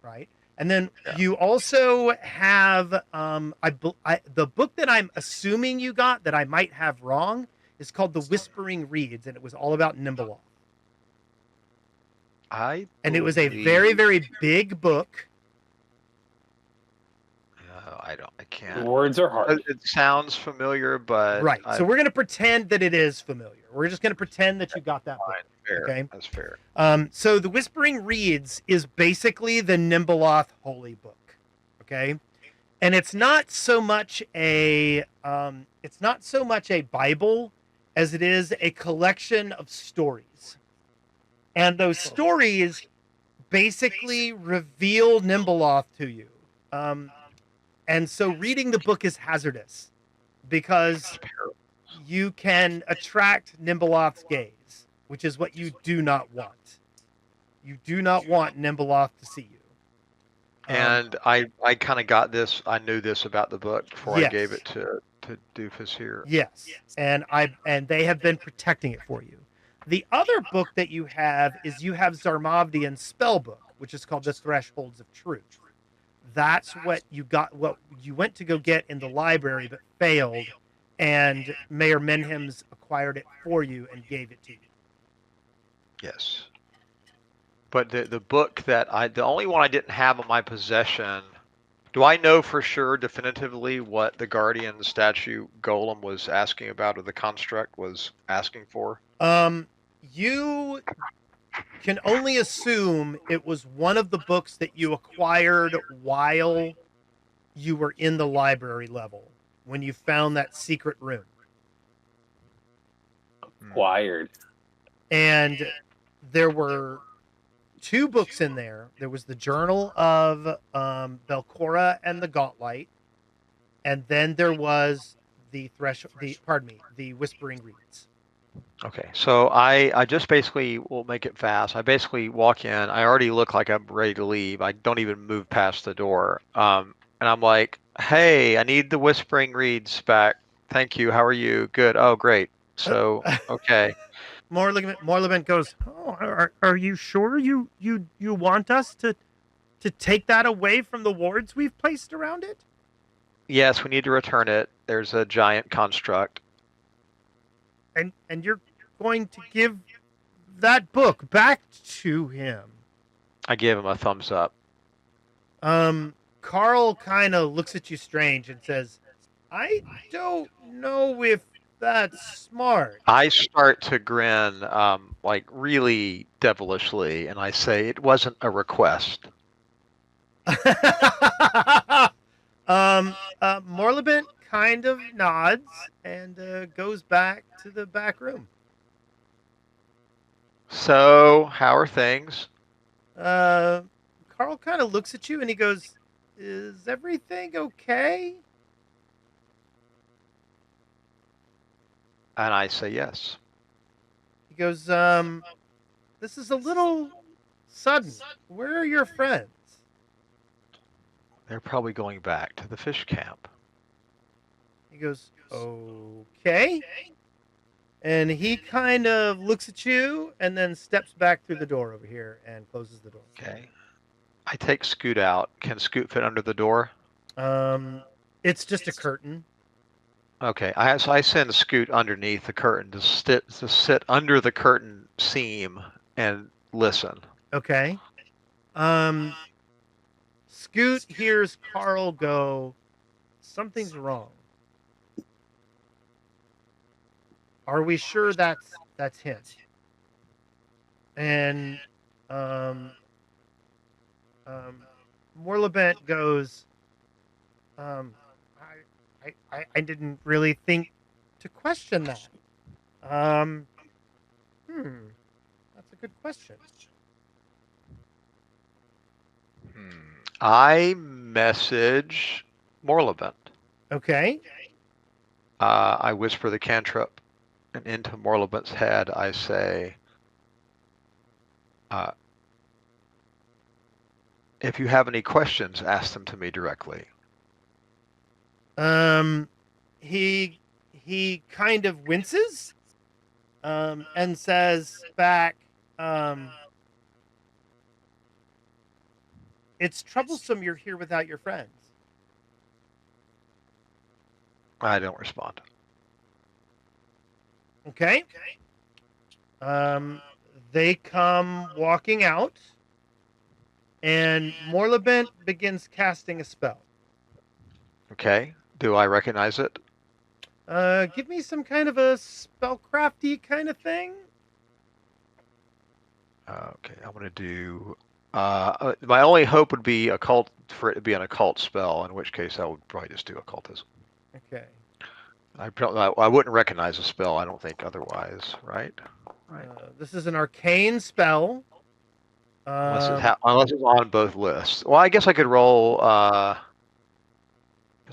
And then Yeah. you also have the book that I'm assuming you got that I might have wrong is called The Whispering Reeds, and it was all about Nimbeloth. And it was a very, very big book. I The can't. words are hard. It sounds familiar, but Right. So we're going to pretend that it is familiar. We're just going to pretend that you got that book. fair. Okay. That's fair. So the Whispering Reeds is basically the Nimbeloth Holy Book. Okay. And it's not so much a Bible as it is a collection of stories. And those stories basically reveal Nimbeloth to you. And so reading the book is hazardous because you can attract Nimbeloth's gaze, which is what you do not want. You do not want Nimbeloth to see you. And I kind of got this. I knew this about the book before I gave Yes. it to Doofus here. Yes, and they have been protecting it for you. The other book that you have is you have Zarmavdian's spell book, which is called The Thresholds of Truth. That's what you got. What you went to go get in the library, but failed, and Mayor Menhams acquired it for you and gave it to you. Yes. But the book that the only one I didn't have in my possession. Do I know for sure, definitively, what the Guardian statue golem was asking about, or the construct was asking for? You can only assume it was one of the books that you acquired while you were in the library level when you found that secret room. Acquired. And there were 2 books in there. There was the Journal of Belcora and the Gauntlight, and then there was the Whispering Reeds. Okay, so I just basically will make it fast. I basically walk in. I already look like I'm ready to leave. I don't even move past the door. And I'm like, "Hey, I need the Whispering Reeds back. Thank you. How are you? Good. Oh, great. So, okay." Morlevent goes, "Oh, are you sure you want us to take that away from the wards we've placed around it?" Yes, we need to return it. There's a giant construct. And you're going to give that book back to him. I give him a thumbs up. Carl kind of looks at you strange and says, "I don't know if that's smart." I start to grin, like really devilishly, and I say, "It wasn't a request." Morlebent kind of nods and goes back to the back room. So, how are things? Carl kind of looks at you and he goes, "Is everything okay?" And I say yes. He goes, "This is a little sudden. Where are your friends?" They're probably going back to the fish camp. He goes, "Okay." And he kind of looks at you and then steps back through the door over here and closes the door. Okay. I take Scoot out. Can Scoot fit under the door? It's just a curtain. Okay. I send Scoot underneath the curtain to sit under the curtain seam and listen. Okay. Scoot hears Carl go, "Something's wrong. Are we sure that's him?" And Morlebent goes, I didn't really think to question that. That's a good question. I message Morlebent. Okay. I whisper the cantrip, and into Morlebent's head I say, "If you have any questions, ask them to me directly." He kind of winces, and says back, It's troublesome you're here without your friends. I don't respond. Okay. They come walking out, and Morlabent begins casting a spell. Okay. Do I recognize it? Give me some kind of a spellcrafty kind of thing. Okay, I'm gonna do. My only hope would be for it to be an occult spell, in which case I would probably just do occultism. Okay. I wouldn't recognize the spell. I don't think otherwise, right? Right. This is an arcane spell. Unless it's on both lists. Well, I guess I could roll.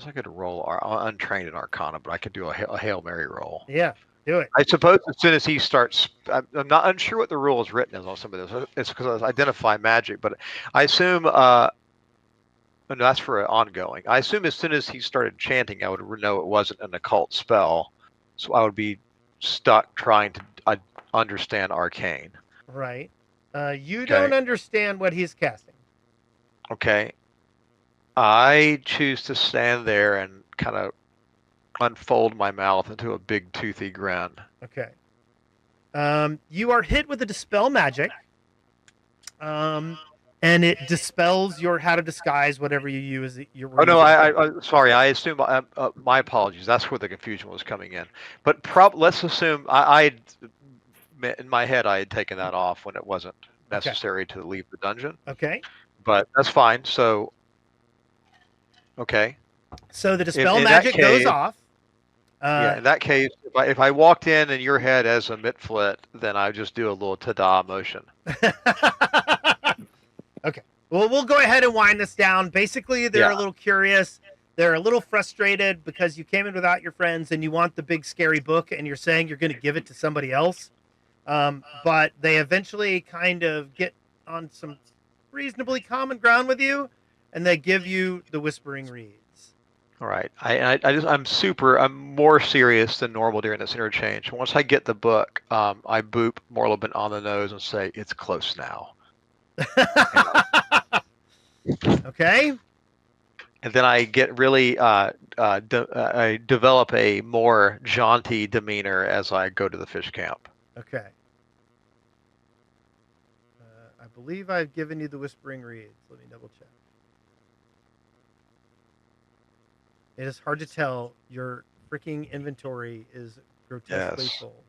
Untrained in Arcana, but I could do a Hail Mary roll. Yeah, do it. I suppose as soon as he starts, I'm not unsure what the rule is written is on some of this. It's because I identify magic, but I assume. No, that's for ongoing. I assume as soon as he started chanting, I would know it wasn't an occult spell, so I would be stuck trying to understand arcane. Right. You don't understand what he's casting. Okay. I choose to stand there and kind of unfold my mouth into a big toothy grin. Okay. You are hit with a dispel magic. And it dispels your how to disguise whatever you use. Oh no, I sorry. I assume my apologies. That's where the confusion was coming in. But let's assume in my head I had taken that off when it wasn't necessary to leave the dungeon. Okay. But that's fine. So, okay. So the dispel magic goes off. Yeah. In that case, if I walked in your head as a mitflit, then I would just do a little ta-da motion. Okay. Well, we'll go ahead and wind this down. Basically, they're a little curious. They're a little frustrated because you came in without your friends and you want the big scary book and you're saying you're going to give it to somebody else. But they eventually kind of get on some reasonably common ground with you and they give you the Whispering Reeds. All right. I'm more serious than normal during this interchange. Once I get the book, I boop Morlabent on the nose and say, "It's close now." Okay. And then I get really, I develop a more jaunty demeanor as I go to the fish camp. Okay. I believe I've given you the Whispering Reeds. Let me double check. It is hard to tell. Your freaking inventory is grotesquely full.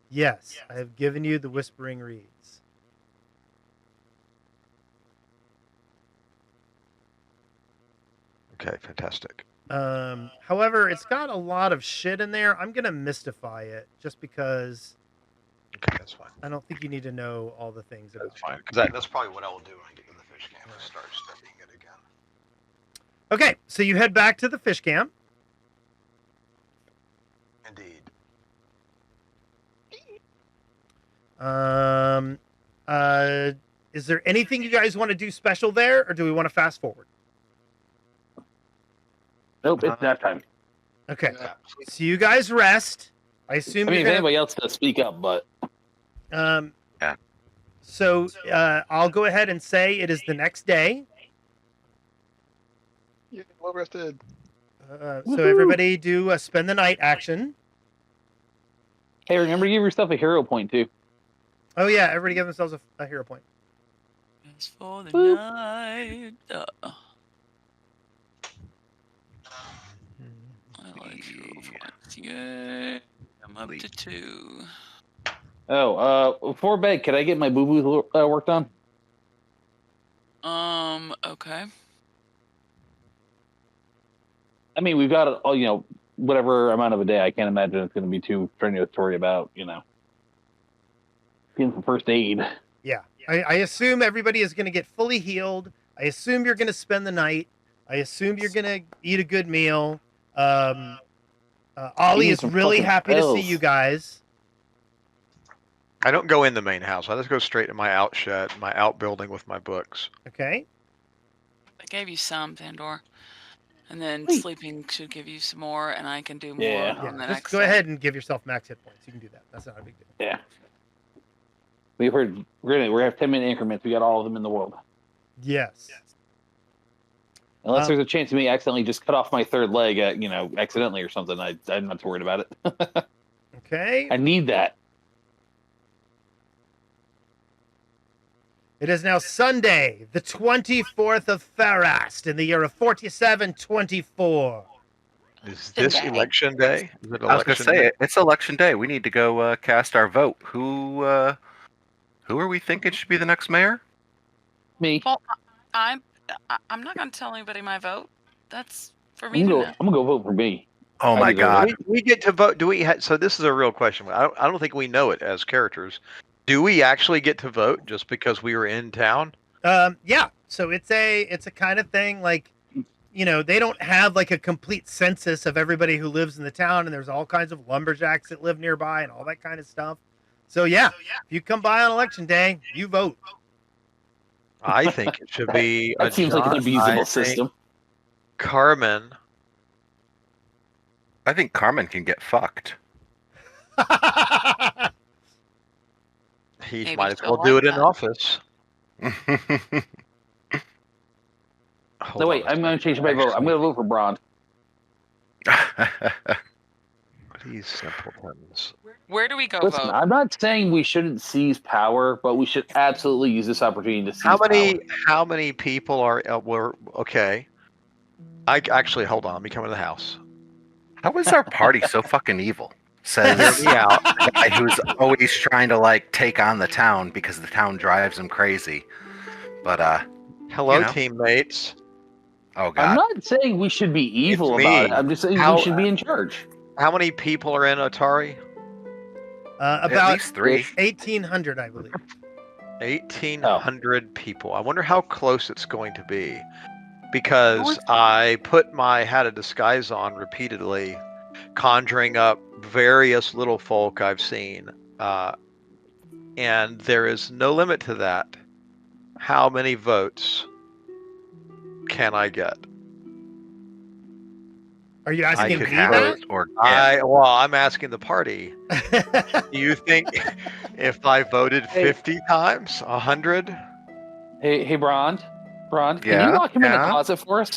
Yes, I have given you the Whispering Reeds. Okay, fantastic. However, it's got a lot of shit in there. I'm going to mystify it just because... Okay, that's fine. I don't think you need to know all the things about it. That's fine. Because that's probably what I will do when I get to the fish camp and start studying it again. Okay, so you head back to the fish camp. Indeed. Is there anything you guys want to do special there, or do we want to fast forward? Nope, it's nap time. Okay, so you guys rest. I assume. I mean, if anybody else does speak up, but yeah. So I'll go ahead and say it is the next day. You're well rested. So everybody do a spend the night action. hey, remember to give yourself a hero point too. Oh yeah, everybody give themselves a hero point. It's for the night. I like hero points. Yay. I'm up to 2. Before bed, could I get my boo-boo worked on? Okay. I mean, we've got whatever amount of a day. I can't imagine it's going to be too strenuous to worry about, getting some first aid. Yeah, I assume everybody is going to get fully healed. I assume you're going to spend the night. I assume you're going to eat a good meal. Ollie is really happy to see you guys. I don't go in the main house. I just go straight to my out shed, my out building with my books. Okay. I gave you some, Pandora. And then sleeping should give you some more, and I can do more on the just next go day. ahead and give yourself max hit points. You can do that. That's not a big deal. Yeah. We heard we're gonna have 10-minute increments. We got all of them in the world. Yes. Unless there's a chance of me accidentally just cut off my third leg, accidentally or something. I'm not too worried about it. Okay. I need that. It is now Sunday, the 24th of Farast, in the year of 4724. Is this election day? Is it I was going to election say day? it's election day. We need to go cast our vote. Who are we thinking should be the next mayor? Me. Well, I'm not going to tell anybody my vote. That's for I'm me to know. gonna go vote for me. Oh I my deserve God! We get to vote. Do we? So this is a real question. I don't think we know it as characters. Do we actually get to vote just because we were in town? Yeah. So it's a kind of thing like, they don't have like a complete census of everybody who lives in the town, and there's all kinds of lumberjacks that live nearby and all that kind of stuff. So yeah, if you come by on election day, you vote. I think it should be. That seems like an I abusable think system. Carmen. I think Carmen can get fucked. He Maybe might as she'll well do like it in that. office. So wait, I'm going to change my vote. I'm going to vote for Braun. These simpletons. Where do we go Listen, vote? I'm not saying we shouldn't seize power, but we should absolutely use this opportunity to seize How many? power. How many people are? Were okay. I actually hold on. Let me come in the house. How is our party so fucking evil? Says Hear me out. the guy who's always trying to like take on the town because the town drives him crazy. But Hello, You know. teammates. oh I'm God, not saying we should be evil It's about me. it. I'm just saying How- we should be in charge. How many people are in Otari? at About least 3. 1,800, I believe. 1,800 people. I wonder how close it's going to be. Because I put my hat of disguise on repeatedly, conjuring up various little folk I've seen. And there is no limit to that. How many votes can I get? Are you I asking could me have that? it. or I'm asking the party. Do you think if I voted 50 times, 100? Hey, Braun, can Yeah, you lock him in yeah. a closet for us?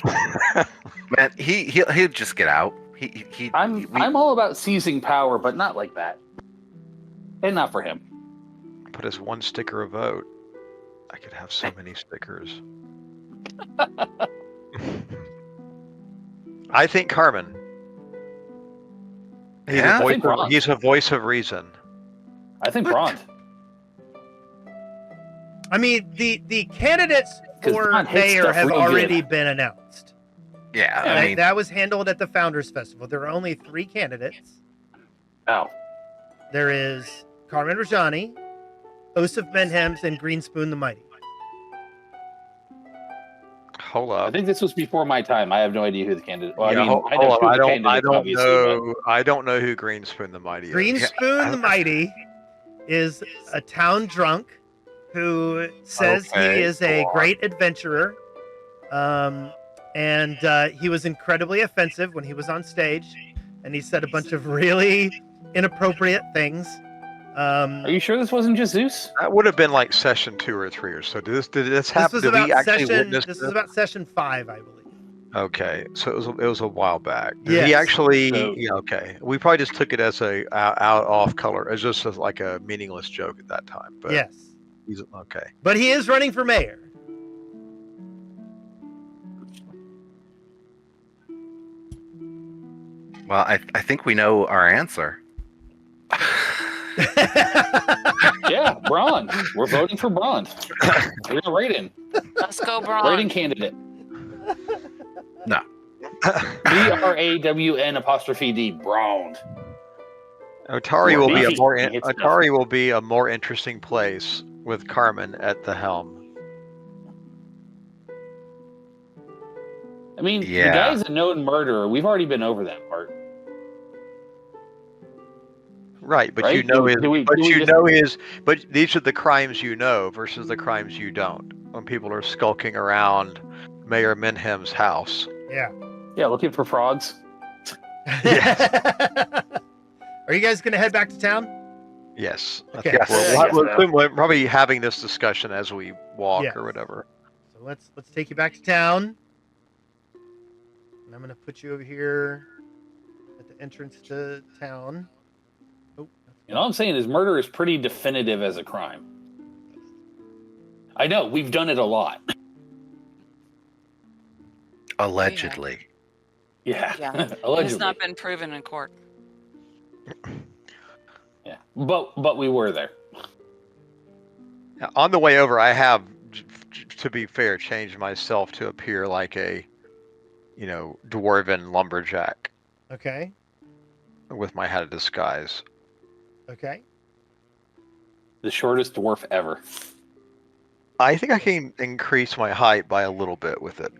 man, he'll just get out. I'm all about seizing power, but not like that, and not for him. But as one sticker a vote, I could have so many stickers. I think Carmen. He's, Yeah? a, voice I think of, Braun. he's a voice of reason. I think Braun. I mean, the candidates 'Cause for Braun hates mayor stuff have real already good. been announced. Yeah, Yeah, I mean, That was handled at the Founders Festival. There are only 3 candidates. Oh, There is Carmen Rajani, Osif Menhems, and Greenspoon the Mighty. Hold I up. think this was before my time. I have no idea who the candidate. Well, Yeah, I mean, hold I know on. who I the don't. candidates obviously, know. I don't know who Greenspoon the Mighty is. Greenspoon the Mighty is a town drunk who says Okay, he is a go on. great adventurer. And he was incredibly offensive when he was on stage, and he said a bunch of really inappropriate things. Are you sure this wasn't just Zeus? That would have been like session 2 or 3 or so. Did this this happen? was Did about we actually session. witness This this? is about session 5, I believe. Okay, so it was a while back. Did he Yes. actually? So- Yeah. Okay, we probably just took it as a out off color, as just as like a meaningless joke at that time. But Yes, he's okay. but he is running for mayor. well, I think we know our answer. Yeah, Braun. We're voting for Braun. We're gonna rate him. Let's go, Braun. Rating candidate. BRAWN''D. Braun. Otari will be a He- more he hits Otari will be a more interesting place with Carmen at the helm. I mean, Yeah. the guy's a known murderer. We've already been over that part. Right, but Right? you know Do we just- but these are the crimes you know versus the crimes you don't. When people are skulking around Mayor Minhem's house. Yeah. Yeah, looking for frogs. Are you guys gonna head back to town? Yes. I Okay. think Yes. we're, Yeah, I guess we're probably having this discussion as we walk Yes. or whatever. So let's take you back to town. And I'm gonna put you over here at the entrance to town. Oh, And all I'm saying is murder is pretty definitive as a crime. I know, we've done it a lot. Allegedly. Yeah, Yeah. It has allegedly. not been proven in court. Yeah, but we were there. Now, on the way over, I have, to be fair, changed myself to appear like a, dwarven lumberjack okay. with my hat of disguise. Okay. The shortest dwarf ever. I think I can increase my height by a little bit with it.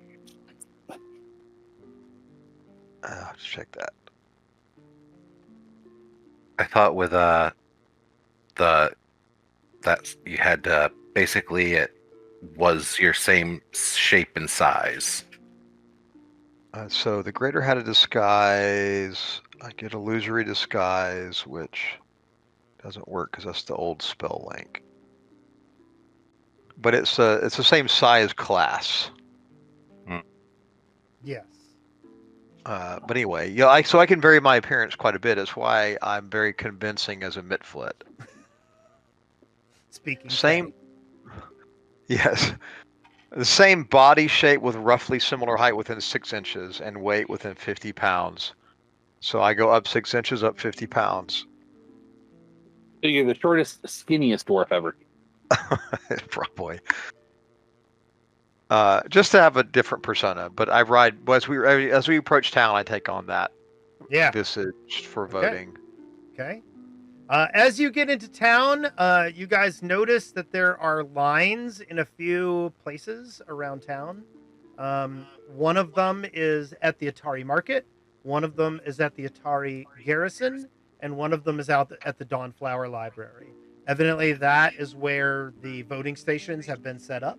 Let's check that. I thought with that you had basically it was your same shape and size. So the greater hat of disguise, I get illusory disguise, which doesn't work because that's the old spell link. But it's the same size class. Yes. But anyway, yeah, so I can vary my appearance quite a bit. That's why I'm very convincing as a Mitflit. Speaking. Same. Yes. The same body shape with roughly similar height within 6 inches and weight within 50 pounds. So I go up 6 inches, up 50 pounds. You're the shortest, skinniest dwarf ever. Probably. Just to have a different persona, but I ride as we approach town. I take on that visage for voting. Okay. As you get into town, you guys notice that there are lines in a few places around town. One of them is at the Otari Market. One of them is at the Otari Garrison, and one of them is out at the Dawnflower Library. Evidently, that is where the voting stations have been set up.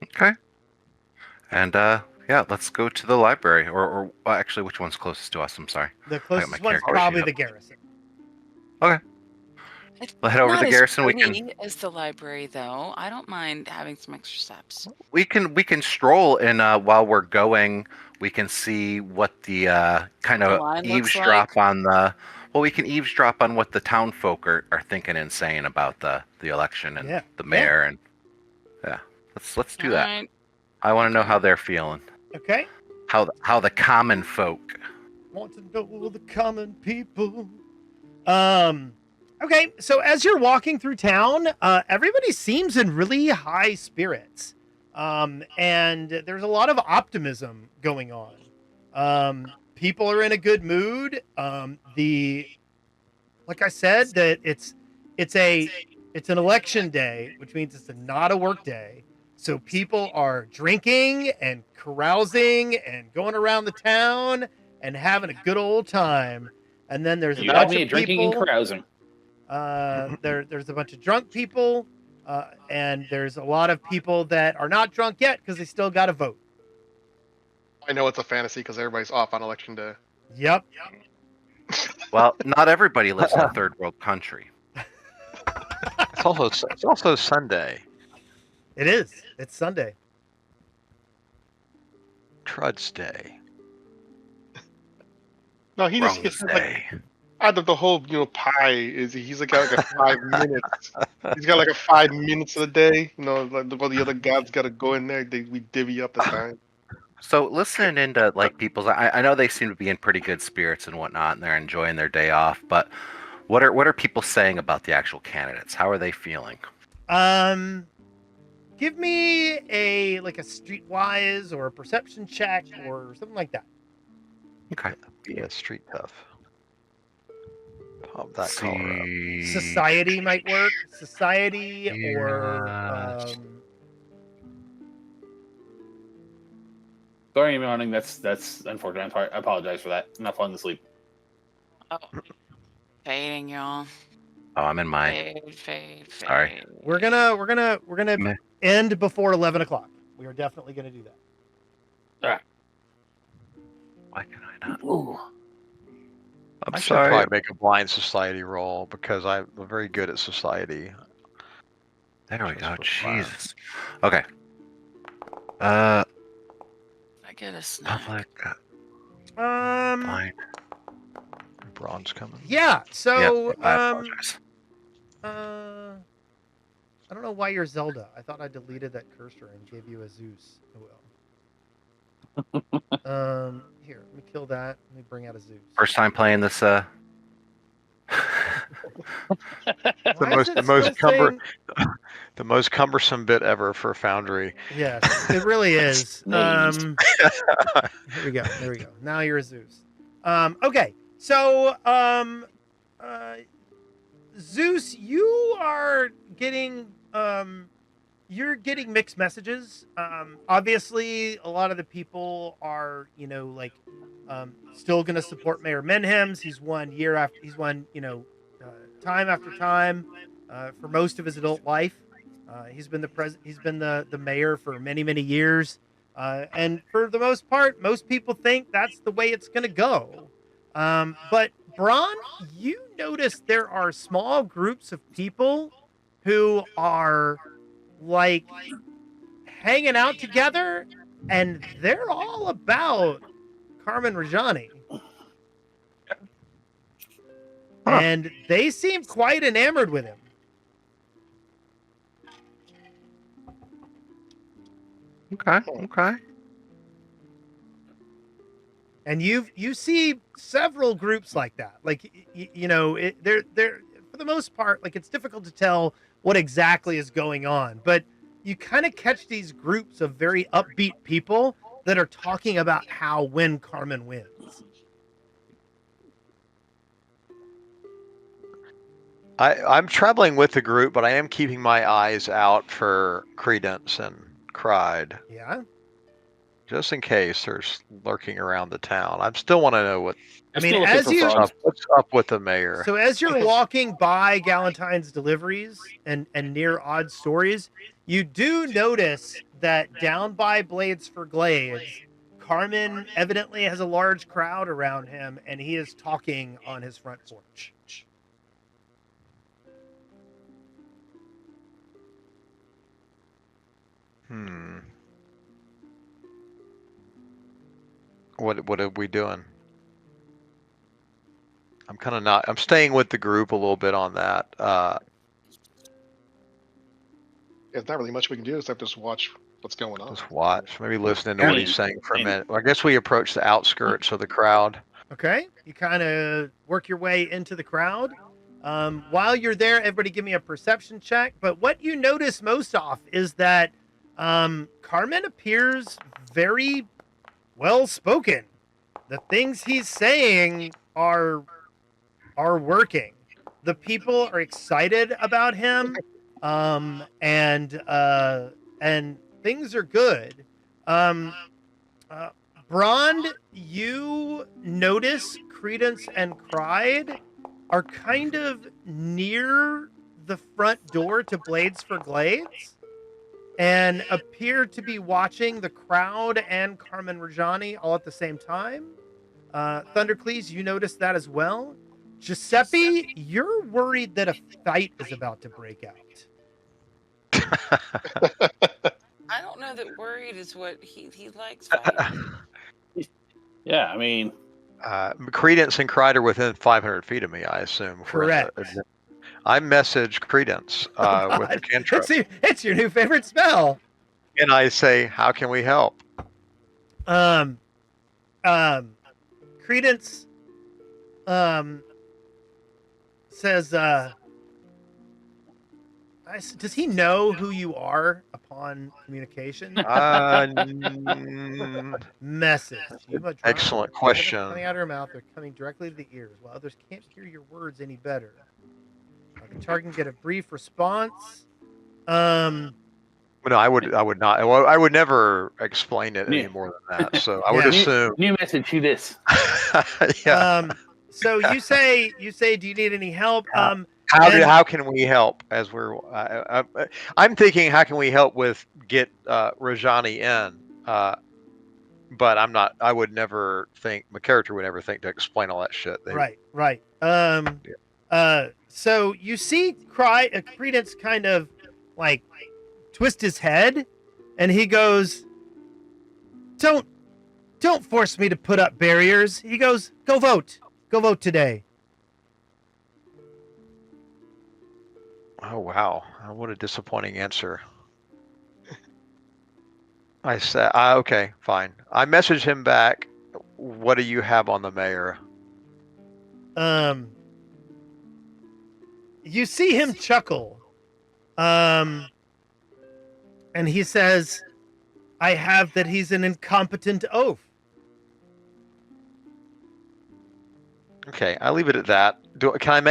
Okay. And yeah, let's go to the library. Or actually, which one's closest to us? I'm sorry. The I got closest my one's character probably sheet the up. Garrison. It's We'll head over to not the as garrison. We pretty can as the library, though. I don't mind having some extra steps. we can stroll, and while we're going, we can see what the kind The of line looks eavesdrop like. on the. Well, we can eavesdrop on what the town folk are thinking and saying about the election and the mayor, and let's do that. Alright. I want to know how they're feeling. Okay. How the common folk. Want to know the common people. Okay, so as you're walking through town, everybody seems in really high spirits. And there's a lot of optimism going on. People are in a good mood. Like I said, that it's an election day, which means it's not a work day. So people are drinking and carousing and going around the town and having a good old time. And then there's a You bunch got me of drinking people. and carousing. There's a bunch of drunk people, and there's a lot of people that are not drunk yet because they still got to vote. I know it's a fantasy because everybody's off on election day. Yep. Well, not everybody lives in a third world country. It's also Sunday. It is. It's Sunday. Trud's Day. No, he just Wrong gets like day. out of the whole pie is he's got like a 5 minutes. He's got like a 5 minutes of the day. Like all the other gods got to go in there. We divvy up the time. So listening into like people's, I know they seem to be in pretty good spirits and whatnot, and they're enjoying their day off. But what are people saying about the actual candidates? How are they feeling? Give me a streetwise or a perception check or something like that. Okay. Yeah, street tough. Pop that collar up. Society might work. Society or Sorry, I'm yawning. That's unfortunate. I apologize for that. I'm not falling asleep. Oh, fading, y'all. Oh, I'm in mine. Fade. Sorry. we're gonna Meh. end before 11 o'clock. We are definitely gonna do that. Why can I not? Ooh. I'm I should sorry. probably make a blind society roll because I'm very good at society. There we Just go. for fun. Jesus. Okay. I get a snack. Public. Um, Blind. Bronze coming. yeah. So, I apologize. I don't know why you're Zelda. I thought I deleted that cursor and gave you a Zeus. Oh well. Here, let me kill that. Let me bring out a Zeus. First time playing this. Why is it still saying- The most cumbersome bit ever for Foundry. Yes, it really is. Sneeze. Here we go. There we go. Now you're a Zeus. Okay. So, Zeus, you are getting you're getting mixed messages. Obviously, a lot of the people are, still going to support Mayor Menhems. He's won time after time for most of his adult life. He's been the mayor for many, many years. And for the most part, most people think that's the way it's going to go. But Braun, you notice there are small groups of people who are like hanging out together, and they're all about Carmen Rajani. And they seem quite enamored with him. Okay. And you see several groups like that. Like they're for the most part, like it's difficult to tell what exactly is going on, but you kind of catch these groups of very upbeat people that are talking about when Carmen wins. I'm traveling with the group, but I am keeping my eyes out for Credence and Cried. Yeah. Just in case there's lurking around the town. I still want to know what's up with the mayor. So as you're walking by Galentine's deliveries and near Odd Stories, you do notice that down by Blades for Glades, Carmen evidently has a large crowd around him, and he is talking on his front porch. What are we doing? I'm staying with the group a little bit on that. There's not really much we can do except just watch what's going on. Just watch, maybe listening to what he's saying for a minute. Well, I guess we approach the outskirts of the crowd. Okay, you kind of work your way into the crowd. While you're there, everybody give me a perception check. But what you notice most off is that Carmen appears very well spoken. The things he's saying are working. The people are excited about him, and things are good. Brond, you notice Credence and Cried are kind of near the front door to Blades for Glades and appear to be watching the crowd and Carmen Rajani all at the same time. Thundercleese, you notice that as well. Giuseppe, you're worried that a fight is about to break out. I don't know that worried is what he likes fighting. Yeah, I mean, Credence and Cried are within 500 feet of me, I assume. Correct. I message Credence with the cantrip. It's your new favorite spell. And I say, how can we help? Credence says, does he know who you are upon communication? Message. Excellent question. Coming out of her mouth, they're coming directly to the ears, while others can't hear your words any better. The target can get a brief response. No, I would not. Well, I would never explain it any more than that. So I would assume. New message to this. Yeah. So you say, do you need any help? How can we help? As we're, I'm thinking, how can we help with get Rajani in? but I'm not. I would never think my character would never think to explain all that shit. Right. So you see Credence kind of like twist his head, and he goes, Don't force me to put up barriers. He goes, Go vote today. Oh wow, what a disappointing answer. I said, okay, fine. I messaged him back. What do you have on the mayor? You see him chuckle. And he says, I have that he's an incompetent oaf. Okay, I leave it at that. Do I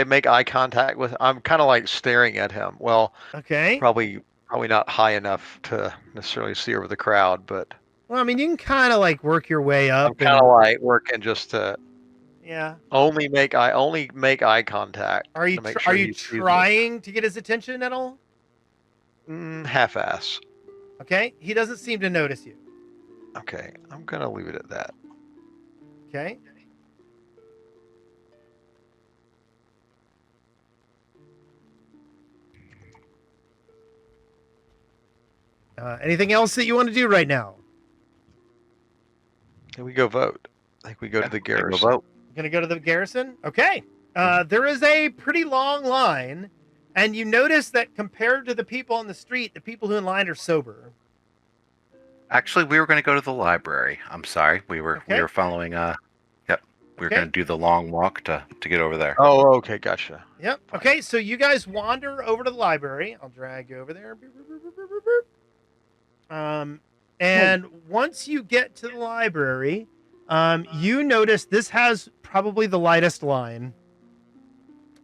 make eye contact with? I'm kind of like staring at him. Well, Okay. probably not high enough to necessarily see over the crowd, but Well, I mean, you can kind of like work your way up. I'm kind of like working just to yeah. only make eye contact. Are you trying to get his attention at all? Half-ass. Okay. He doesn't seem to notice you. Okay, I'm gonna leave it at that. Okay. Anything else that you want to do right now? Can we go vote? I think we go to the garrison. Go vote. Gonna go to the garrison? Okay. There is a pretty long line, and you notice that compared to the people on the street, the people who in line are sober. Actually, we were going to go to the library. I'm sorry. We were following. We were going to do the long walk to get over there. Oh, okay, gotcha. Yep. Okay, so you guys wander over to the library. I'll drag you over there. And once you get to the library, you notice this has probably the lightest line.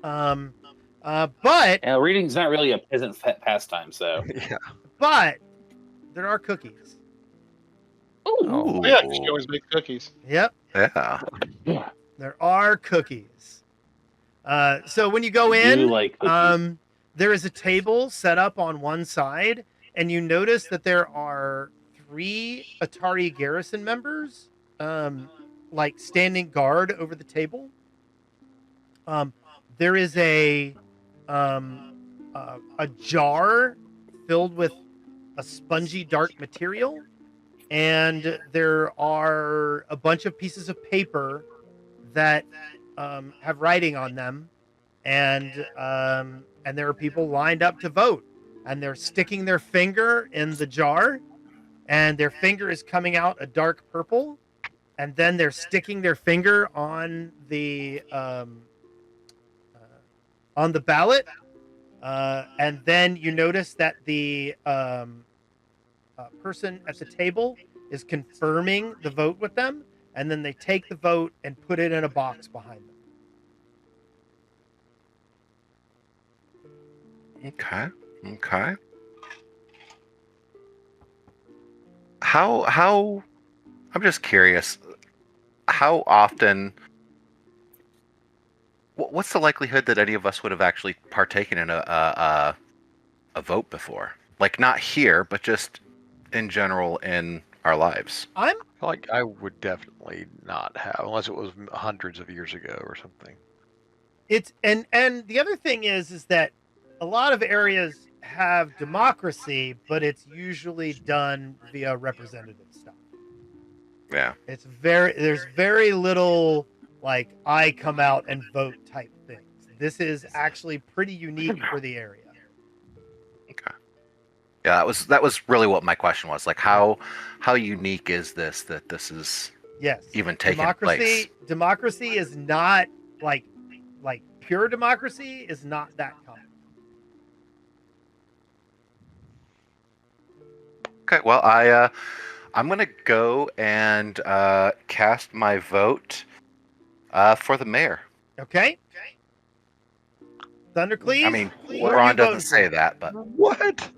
But reading's not really a peasant pastime, so Yeah. but there are cookies. Oh, yeah, she always makes cookies. Yep. Yeah. yeah. There are cookies. So when you go in, You like cookies. there is a table set up on one side, and you notice that there are 3 Otari garrison members, like standing guard over the table. There is a jar filled with a spongy dark material, and there are a bunch of pieces of paper that have writing on them, and there are people lined up to vote, and they're sticking their finger in the jar, and their finger is coming out a dark purple, and then they're sticking their finger on the ballot, and then you notice that the person at the table is confirming the vote with them, and then they take the vote and put it in a box behind them. Okay. How? I'm just curious. How often? What's the likelihood that any of us would have actually partaken in a vote before? Like not here, but just in general in our lives. I'm I feel like I would definitely not have, unless it was hundreds of years ago or something. It's and the other thing is that a lot of areas have democracy, but it's usually done via representative stuff. Yeah. There's very little like I come out and vote type things. This is actually pretty unique for the area. Okay. Yeah, that was really what my question was. Like how unique is this that this is even taking place? Democracy is not like pure democracy is not that common. Okay, well I'm gonna go and cast my vote for the mayor. Okay. Thundercleave? I mean, what are Ron you doesn't voting say for? that, but What?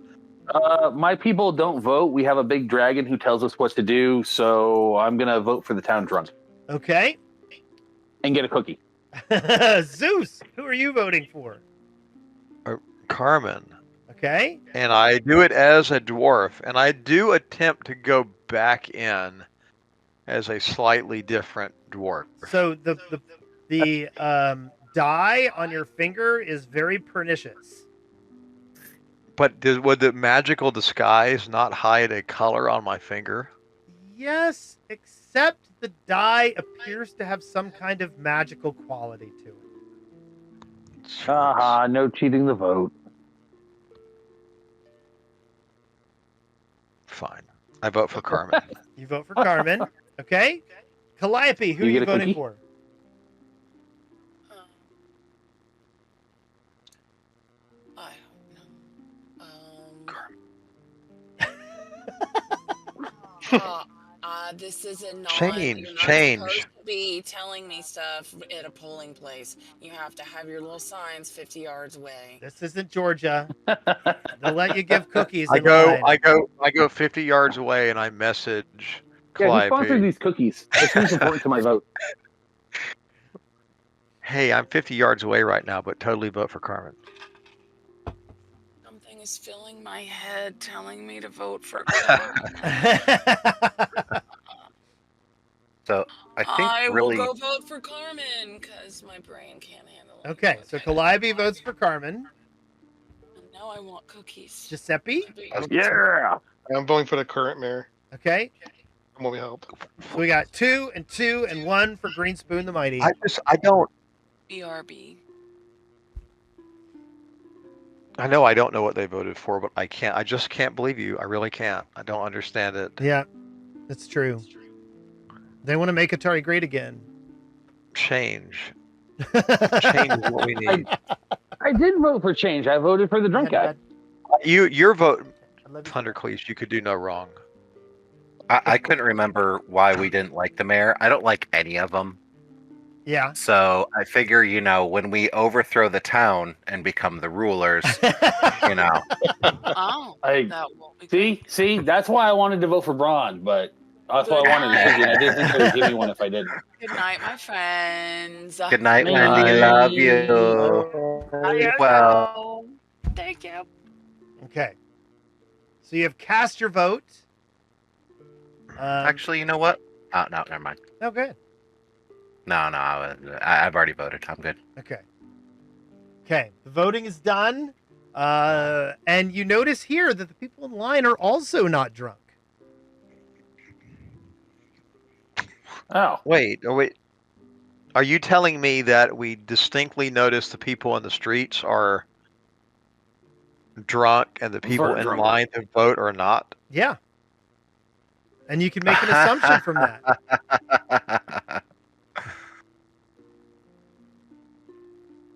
My people don't vote. We have a big dragon who tells us what to do, so I'm gonna vote for the town drunk Okay. and get a cookie. Zeus, who are you voting for? Carmen. Okay. And I do it as a dwarf, and I do attempt to go back in as a slightly different dwarf. So the dye on your finger is very pernicious. But would the magical disguise not hide a color on my finger? Yes, except the dye appears to have some kind of magical quality to it. Haha, no cheating the vote. Fine. I vote for Carmen. You vote for Carmen. Okay. Calliope, who You are you get a voting cookie? for? I don't know. This is a non. Change, You're not change. supposed to be telling me stuff at a polling place. You have to have your little signs 50 yards away. This isn't Georgia. They'll let you give cookies. I in line. go 50 yards away and I message Yeah, who Calliope. sponsored these cookies? This is important to my vote. Hey, I'm 50 yards away right now, but totally vote for Carmen. Something is filling my head telling me to vote for. So I think I really, will go vote for Carmen because my brain can't handle it. Okay, so Calliope votes for Carmen. And now I want cookies. Giuseppe? Yeah. I'm voting for the current mayor. Okay. I'm gonna help. So we got 2 and 2 and 1 for Greenspoon the Mighty. I don't. BRB. I know I don't know what they voted for, but I can't. I just can't believe you. I really can't. I don't understand it. Yeah, that's true. They want to make Atari great again. Change. Change is what we need. I did vote for change. I voted for the drunk guy. Your vote, I love you. Thundercleese. You could do no wrong. I couldn't remember why we didn't like the mayor. I don't like any of them. Yeah. So I figure, when we overthrow the town and become the rulers, Oh, that won't be good. See, that's why I wanted to vote for Braun, but that's why I wanted a cookie, and I didn't think they would give me one if I didn't. Good night, my friends. Good night, Bye. Wendy. Love you. Adios. Well, Thank you. Okay. So you have cast your vote. actually, you know what? Oh, no, never mind. Oh, good. No, I've already voted. I'm good. Okay. Okay. The voting is done. And you notice here that the people in line are also not drunk. Oh, Wait. Are you telling me that we distinctly notice the people in the streets are drunk and the people Very in drunk. line to vote are not? Yeah. And you can make an assumption from that.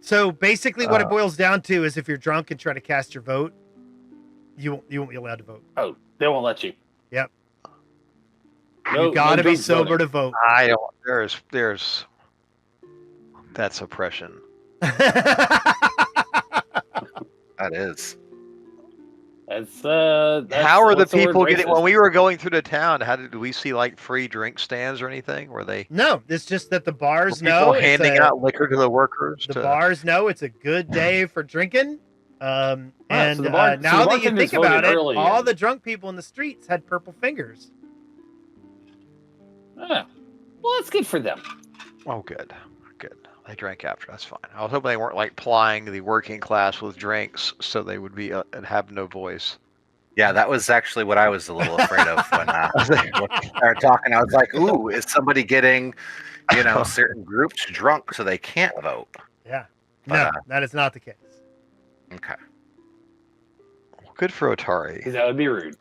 So basically what it boils down to is if you're drunk and try to cast your vote, you won't be allowed to vote. oh, they won't let you. Yep. No, You gotta no be drunk sober voting. to vote. I don't. There's. That's oppression. That is. That's How are the what's word, people getting? racist? When we were going through the town, how did we see like free drink stands or anything? Were they? No, it's just that the Were bars people know it's handing a- out liquor to the workers? the bars know it's a good day for drinking. And so the bar- so now the that you bartenders think about voted it, early all and- the drunk people in the streets had purple fingers. Yeah. Well, that's good for them. Oh, good. They drank after. That's fine. I was hoping they weren't like plying the working class with drinks, so they would be and have no voice. Yeah, that was actually what I was a little afraid of when we started talking. I was like, "Ooh, is somebody getting, certain groups drunk so they can't vote?" Yeah. But, No, that is not the case. Okay. Good for Otari. Because that would be rude.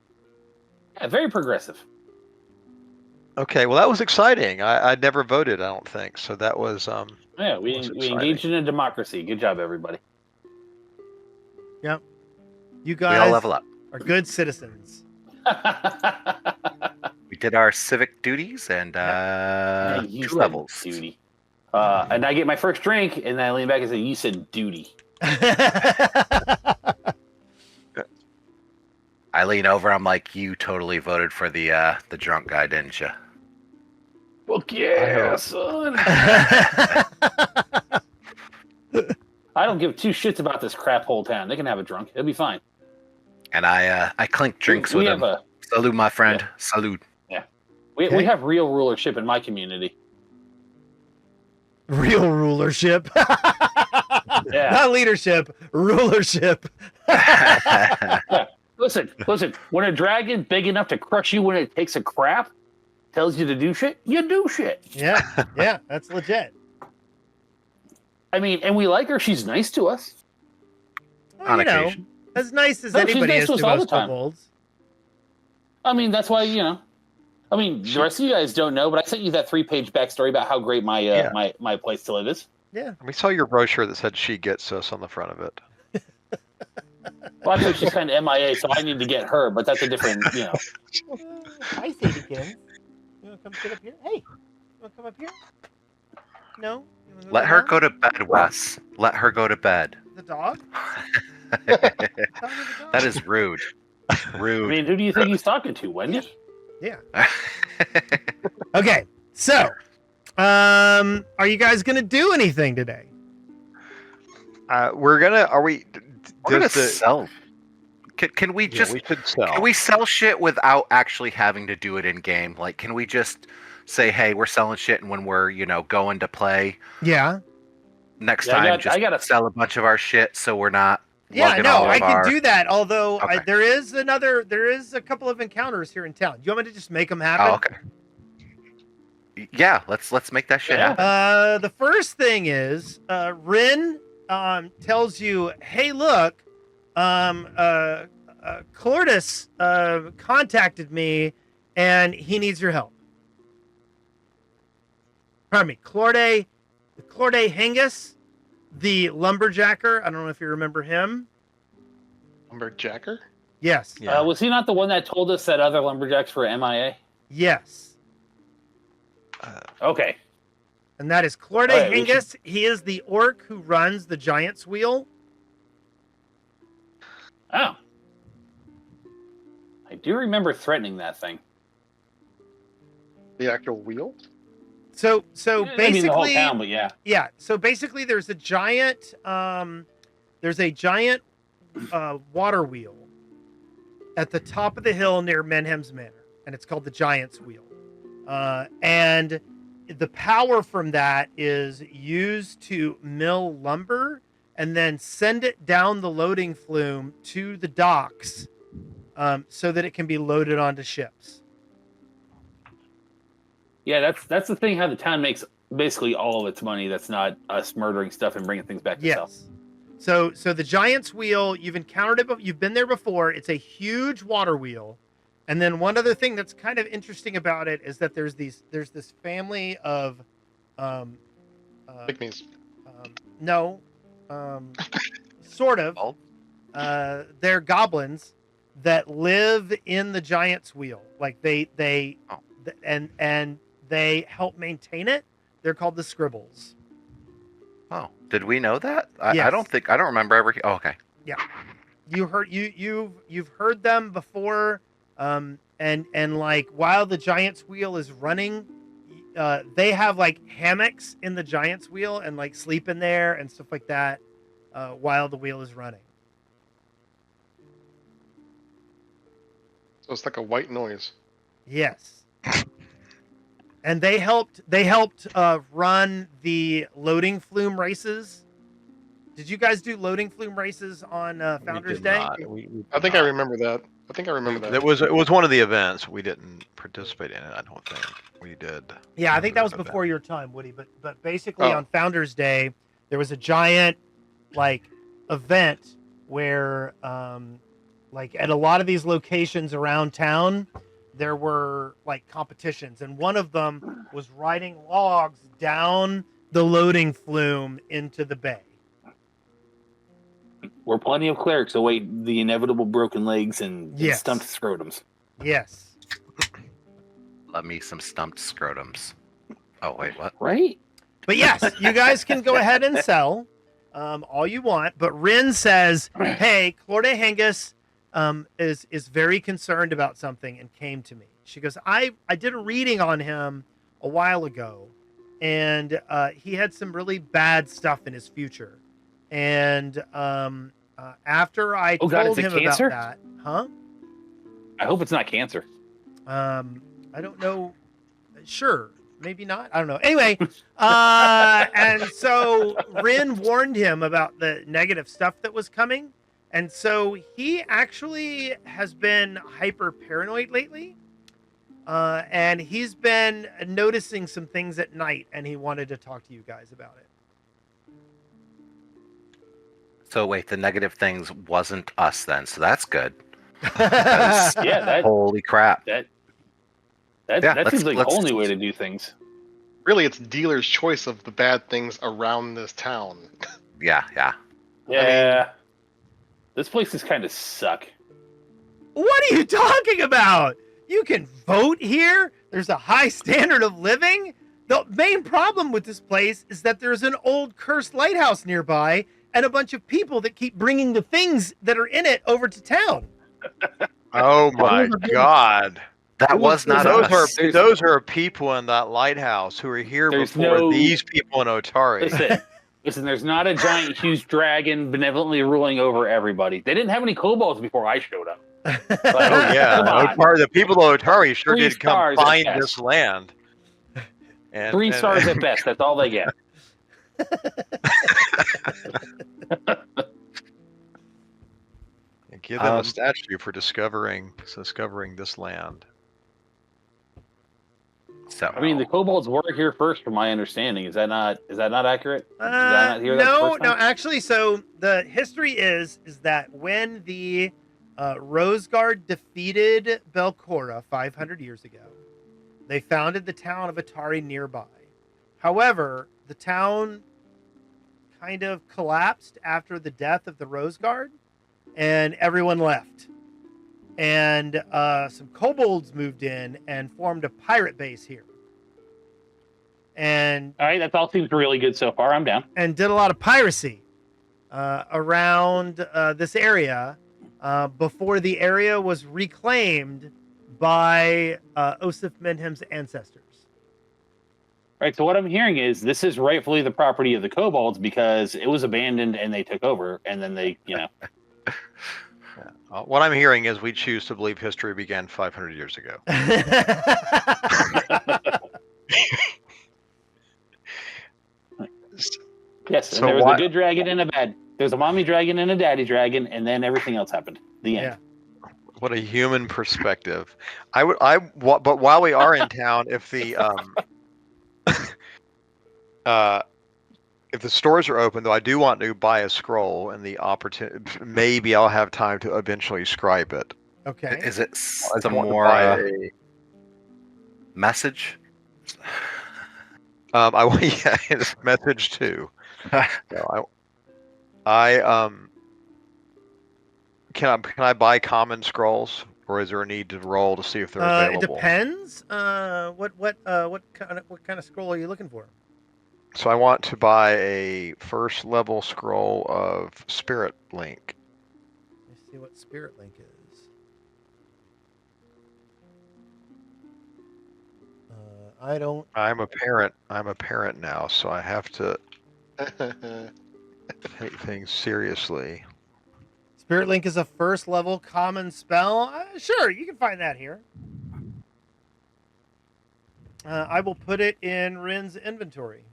Yeah, very progressive. Okay, well that was exciting. I'd never voted, I don't think. So that was Yeah, we That's engaged in a democracy. Good job, everybody. You We all guys level up. are good citizens. We did our civic duties and Hey, you 2 said levels. Duty. And I get my first drink, and then I lean back and say, "You said duty." I lean over. I'm like, "You totally voted for the drunk guy, didn't you?" Fuck yeah, son. I don't give 2 shits about this crap whole town. They can have a drunk. It'll be fine. And I clink drinks we with have him. Salute, my friend. Salute. We have real rulership in my community. Real rulership. Yeah. Not leadership, rulership. Yeah. Listen. When a dragon big enough to crush you when it takes a crap tells you to do shit, you do shit. Yeah, that's legit. I mean, and we like her. She's nice to us. Well, On you know, occasion. as nice as No, she's anybody nice is to to us all the most time. kobolds. I mean, that's why, I mean, the rest of you guys don't know, but I sent you that 3-page backstory about how great my my place to live is. Yeah. We saw your brochure that said she gets us on the front of it. Well, actually, she's kind of MIA, so I need to get her, but that's a different, Hi, Sadykins. You want to come sit up here? Hey, you want to come up here? No? You wanna Let her down? go to bed, Wes. Let her go to bed. The dog? That is rude. Rude. I mean, who do you think he's talking to, Wendy? Yeah. Okay, so, are you guys going to do anything today? We're gonna. Are we? We're gonna does the- sell. Can we yeah, just we should sell. can we sell shit without actually having to do it in game? Like, can we just say, "Hey, we're selling shit," and when we're going to play Yeah. next Yeah, time, I gotta sell a bunch of our shit so we're not. Yeah, lugging no, all of I can our- do that. Although Okay. there is a couple of encounters here in town. Do you want me to just make them happen? Oh, okay. Yeah, let's make that shit Yeah. happen. The first thing is Rin tells you, "Hey, look, Clortis contacted me, and he needs your help." Pardon me, Clorde Hengis, the lumberjacker. I don't know if you remember him. Lumberjacker? Yes. Yeah. Was he not the one that told us that other lumberjacks were MIA? Yes. Okay. And that is Clorde All right, we Hengis. He is the orc who runs the Giant's Wheel. Oh. I do remember threatening that thing. The actual wheel? So I mean, the whole basically, town, but yeah. yeah. So basically, there's a giant water wheel at the top of the hill near Menhem's Manor, and it's called the Giant's Wheel. And the power from that is used to mill lumber and then send it down the loading flume to the docks, so that it can be loaded onto ships. Yeah, that's the thing, how the town makes basically all of its money. That's not us murdering stuff and bringing things back to sell. Yes. So the Giant's Wheel, you've encountered it, but you've been there before. It's a huge water wheel. And then one other thing that's kind of interesting about it is that there's this family of Pygmies. sort of. Oh. They're goblins that live in the Giant's Wheel. Like they help maintain it. They're called the Scribbles. Oh, did we know that? I Yes. don't remember ever. Oh, okay. You've heard them before, and like while the Giant's Wheel is running, they have like hammocks in the Giant's Wheel and like sleep in there and stuff like that, while the wheel is running. So it's like a white noise. Yes. And they helped run the loading flume races. Did you guys do loading flume races on Founders We did Day? not. I think I remember that. It was one of the events. We didn't participate in it. I don't think we did. Yeah, I think that was Event. before your time, Woody. But basically Oh. on Founders Day, there was a giant like event where like at a lot of these locations around town, there were like competitions, and one of them was riding logs down the loading flume into the bay. Where plenty of clerics await the inevitable broken legs and Yes. stumped scrotums. Yes. Love me some stumped scrotums. Oh wait, what? Right? But yes, you guys can go ahead and sell all you want. But Rin says, "Hey, Clorde Hengis is very concerned about something and came to me." She goes, "I did a reading on him a while ago, and he had some really bad stuff in his future. And after I Oh, God, told it's a him cancer? about that, huh? I hope it's not cancer. I don't know Sure, maybe not. I don't know. Anyway, and so Rin warned him about the negative stuff that was coming, and so he actually has been hyper paranoid lately. And he's been noticing some things at night, and he wanted to talk to you guys about it. So wait, the negative things wasn't us then, so that's good. Yeah, Yeah, Holy crap! that Yeah, seems like the let's- only way to do things. Really, it's dealer's choice of the bad things around this town. Yeah. Yeah, this place is kind of suck. What are you talking about? You can vote here. There's a high standard of living. The main problem with this place is that there's an old cursed lighthouse nearby and a bunch of people that keep bringing the things that are in it over to town. Oh my God! That was not us. Those are people in that lighthouse who are here There's before no- these people in Otari. Listen. There's not a giant, huge dragon benevolently ruling over everybody. They didn't have any kobolds before I showed up. Like, Oh yeah, come on. Otari, the people of Otari sure 3 did come stars at find best. this land. And, 3 stars at best. That's all they get. And give them a statue for discovering this land. So I mean, the kobolds were here first, from my understanding. Is that not accurate? Did I not hear that the No, first no. time? Actually, so the history is that when the Rose Guard defeated Belcora 500 years ago, they founded the town of Otari nearby. However, the town kind of collapsed after the death of the Rose Guard, and everyone left. And some kobolds moved in and formed a pirate base here. And All right, that all seems really good so far. I'm down. and did a lot of piracy around this area before the area was reclaimed by Osif Menhem's ancestors. Right. So what I'm hearing is this is rightfully the property of the kobolds because it was abandoned and they took over, and then they, What I'm hearing is we choose to believe history began 500 years ago. Yes. So And there was why- a good dragon and a bad. There's a mommy dragon and a daddy dragon, and then everything else happened. The end. Yeah. What a human perspective. But while we are in town, if the if the stores are open, though, I do want to buy a scroll, and the opportunity, maybe I'll have time to eventually scribe it. Okay. is it I some want to more buy a- message? I want it's message too. So can I buy common scrolls, or is there a need to roll to see if they're It available? depends. What kind of scroll are you looking for? So I want to buy a first level scroll of Spirit Link. Let's see what Spirit Link is. I don't. I'm a parent now, so I have to take things seriously. Spirit Link is a first level common spell. Sure, you can find that here. I will put it in Rin's inventory.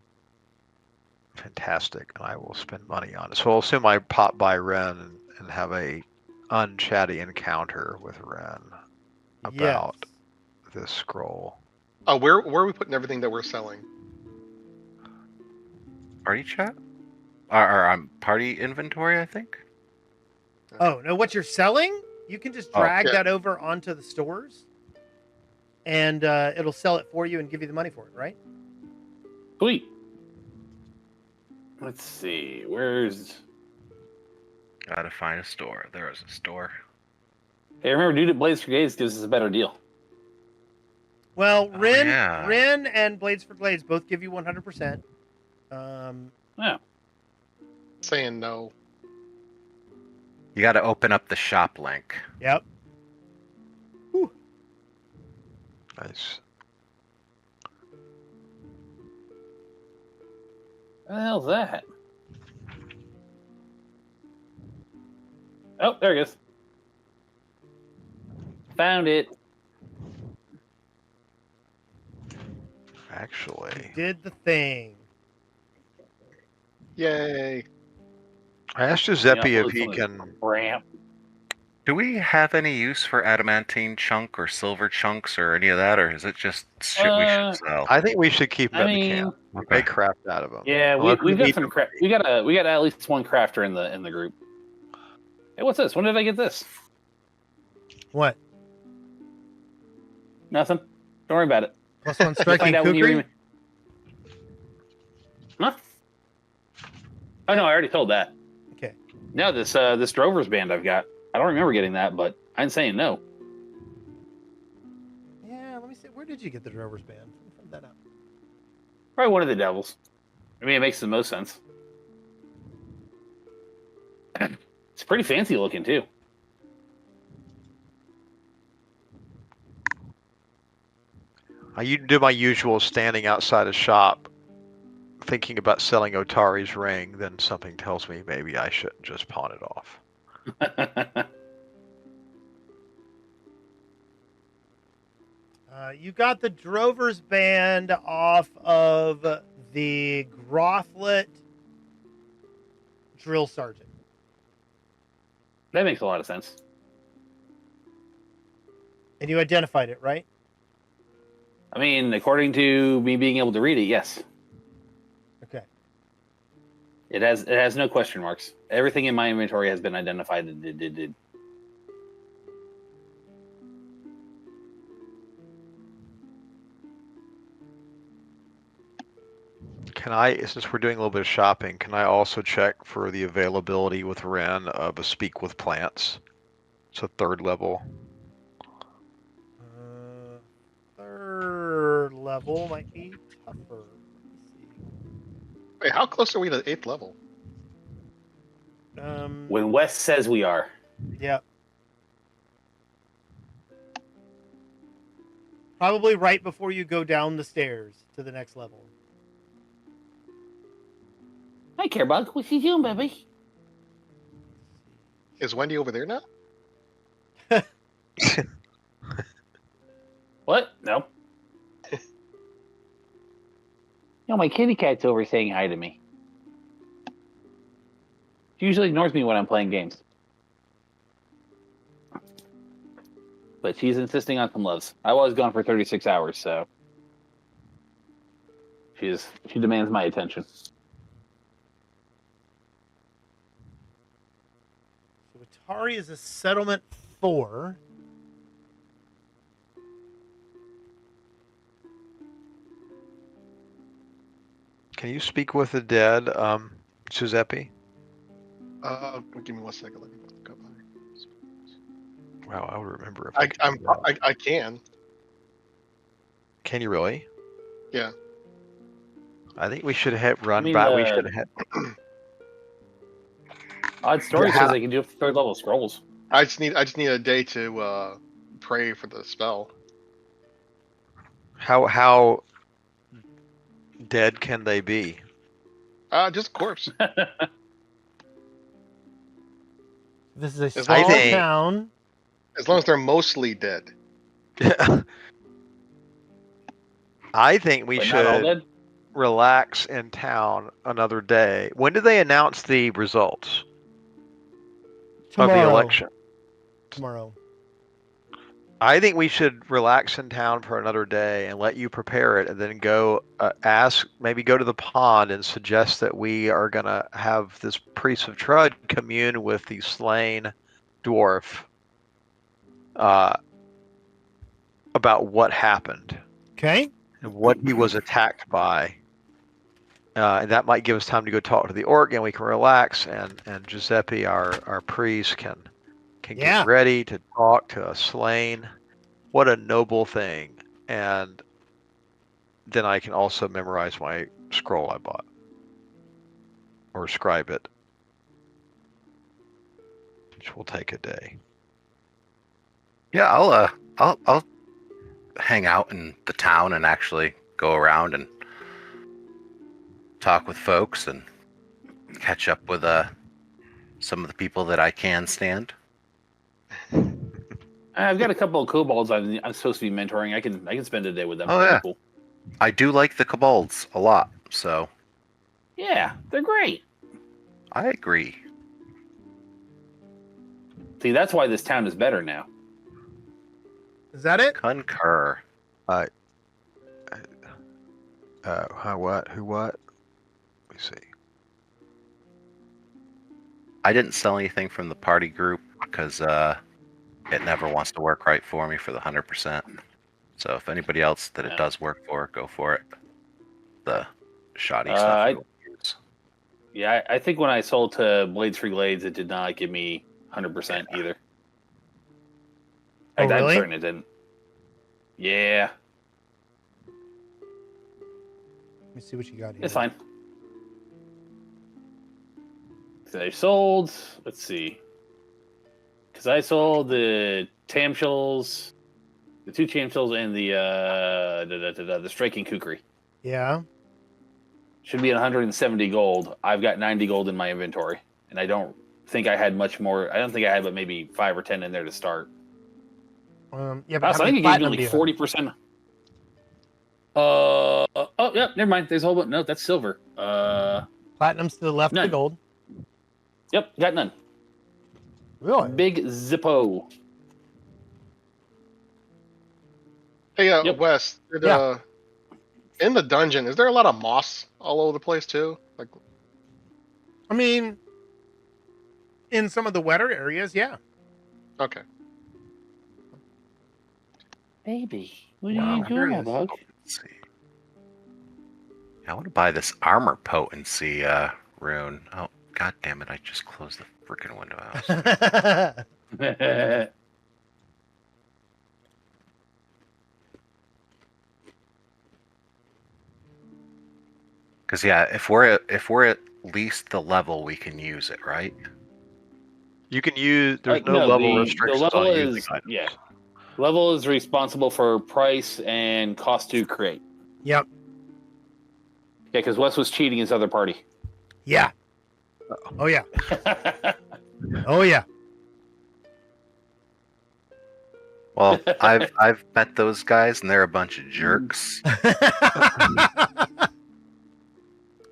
Fantastic, and I will spend money on it. So I'll assume I pop by Ren and have a unchatty encounter with Ren about this scroll. Oh, where are we putting everything that we're selling? Party chat? Or party inventory, I think. Oh, no, what you're selling, you can just Oh, drag yeah. that over onto the stores, and it'll sell it for you and give you the money for it, right? Sweet. Let's see. Where's? Gotta find a store. There is a store. Hey, remember, dude at Blaze Brigades gives us a better deal. Well, Oh, Rin, yeah. Rin and Blades for Blades both give you 100%. Yeah. Saying no. You gotta open up the shop link. Yep. Nice. What the hell's that? Oh, there it is. Found it. Actually, Did the thing. Yay! I asked Yeah, Giuseppe if look he on the can. ramp. Do we have any use for adamantine chunk or silver chunks or any of that, or is it just shit we should sell? I think we should keep them I at the mean, camp. We make craft out of them. yeah, Unless we've got need some them. craft. We got at least one crafter in the group. Hey, what's this? When did I get this? What? Nothing. Don't worry about it. +1 You'll striking find out when you kukri? Huh? Oh no, I already told that. Okay. No, this Drover's band I've got. I don't remember getting that, but I'm saying no. Yeah, let me see. Where did you get the Drover's band? Let me find that out. Probably one of the devils. I mean, it makes the most sense. It's pretty fancy looking too. I do my usual standing outside a shop, thinking about selling Otari's ring. Then something tells me maybe I shouldn't just pawn it off. You got the Drover's band off of the Grothlet drill sergeant. That makes a lot of sense. And you identified it, right? I mean, according to me being able to read it, yes. Okay. It has no question marks. Everything in my inventory has been identified. It. Can I, since we're doing a little bit of shopping, can I also check for the availability with Ren of a Speak with Plants? It's a 3rd level. 3rd level might be tougher. Let me see. Wait, how close are we to 8th level? When Wes says we are. Yeah. Probably right before you go down the stairs to the next level. Hi, Carebug. What you doing, baby? Is Wendy over there now? What? No. My kitty cat's over saying hi to me. She usually ignores me when I'm playing games. But she's insisting on some loves. I was gone for 36 hours, so she demands my attention. So Otari is a settlement 4. Can you speak with the dead, Giuseppe? Give me 1 second. Let me look up. Wow, I would remember if I can. Can you really? Yeah. I think we should have run I mean, back. We should have. Odd Story Yeah. says they can do up to 3rd level scrolls. I just need a day to pray for the spell. How dead can they be? Just a corpse. This is a As small long as- town. As long as they're mostly dead. I think we But not all should dead? relax in town another day. When do they announce the results of the Tomorrow. election? Tomorrow. I think we should relax in town for another day and let you prepare it, and then go maybe go to the pond and suggest that we are going to have this priest of Trud commune with the slain dwarf about what happened Okay. and what he was attacked by. And that might give us time to go talk to the orc, and we can relax, and Giuseppe, our priest, can Yeah. get ready to talk to a slain. What a noble thing. And then I can also memorize my scroll I bought. Or scribe it. Which will take a day. Yeah, I'll hang out in the town and actually go around and talk with folks and catch up with some of the people that I can stand. I've got a couple of kobolds I'm supposed to be mentoring. I can spend a day with them. Oh, yeah. Cool. I do like the kobolds a lot, so Yeah, they're great. I agree. See, that's why this town is better now. Is that it? Concur. How what? Who what? Let me see. I didn't sell anything from the party group because it never wants to work right for me for the 100%. So if anybody else that it does work for, go for it. The shoddy stuff. we use. Yeah, I think when I sold to Blades for Glades, it did not give me 100% either. Oh, I'm really? certain it didn't. Yeah, Let me see what you got here. it's fine. So I sold, let's see. Because I sold the Tamshills, the 2 Tamshills, and the Striking Kukri. Yeah. Should be 170 gold. I've got 90 gold in my inventory. And I don't think I had much more. I don't think I had but maybe 5 or 10 in there to start. Yeah, but So how I many think it gave platinum me do you like have? 40%. Oh, yeah, never mind. There's a whole bunch. No, that's silver. Platinum's to the left of None. the gold. Yep, got none. Really? Big Zippo. Hey, Yep. Wes, Yeah. in the dungeon, is there a lot of moss all over the place too? Like, I mean, in some of the wetter areas, yeah. okay. Baby, what Wow. are you doing, Curious. bug? Let's see. I want to buy this armor potency rune. Oh, god damn it! I just closed the freaking window house. Because yeah, if we're at least the level, we can use it, right? You can use. There's no No, level the restrictions level on is- using items. yeah. Level is responsible for price and cost to create. Yep. Yeah, because Wes was cheating his other party. Yeah. Oh yeah. Oh yeah. Well, I've met those guys, and they're a bunch of jerks.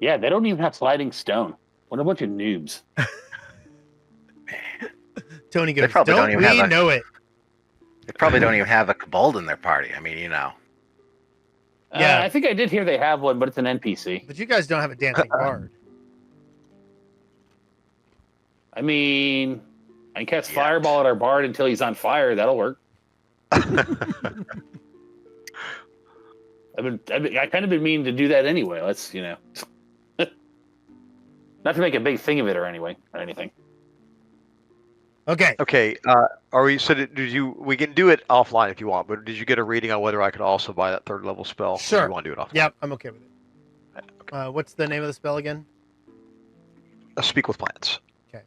Yeah, they don't even have sliding stone. What a bunch of noobs. Tony They goes, probably don't don't even we have a- know it? They probably don't even have a kobold in their party. I mean, you know. Yeah. I think I did hear they have one, but it's an NPC. But you guys don't have a dancing bard. I mean, I can cast Yeah. Fireball at our bard until he's on fire. That'll work. I kind of been meaning to do that anyway. Let's, not to make a big thing of it or anything. Okay. Okay. Are we? So did you? We can do it offline if you want. But did you get a reading on whether I could also buy that 3rd level spell? Or do Sure. you want to do it offline? Yep, I'm okay with it. What's the name of the spell again? Speak with plants. And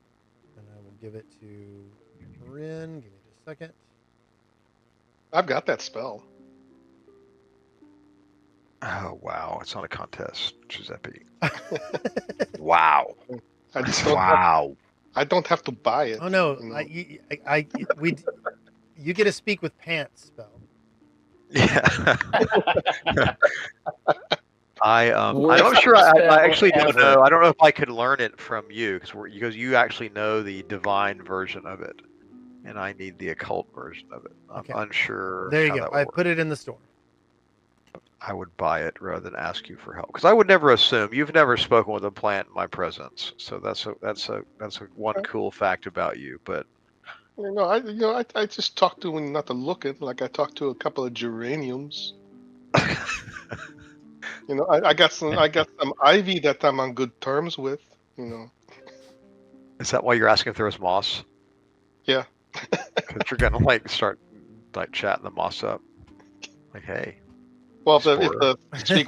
I will give it to Rin. Give me just a second. I've got that spell. Oh wow! It's not a contest, which is epic. Wow. I just don't have, Wow. I don't have to buy it. Oh no, you know. you get to speak with pants spell. Yeah. I'm Worst not sure. I spell actually don't ever. know. I don't know if I could learn it from you because you actually know the divine version of it, and I need the occult version of it. I'm Okay. unsure. There you how go. that would I work. put it in the store. I would buy it rather than ask you for help because I would never assume you've never spoken with a plant in my presence. So that's a one cool fact about you. But I just talked to when not to look at, like I talked to a couple of geraniums. I got some ivy that I'm on good terms with. is that why you're asking if there was moss? Yeah. Because you're gonna start chatting the moss up. Like, hey. Well, if Spore. the speak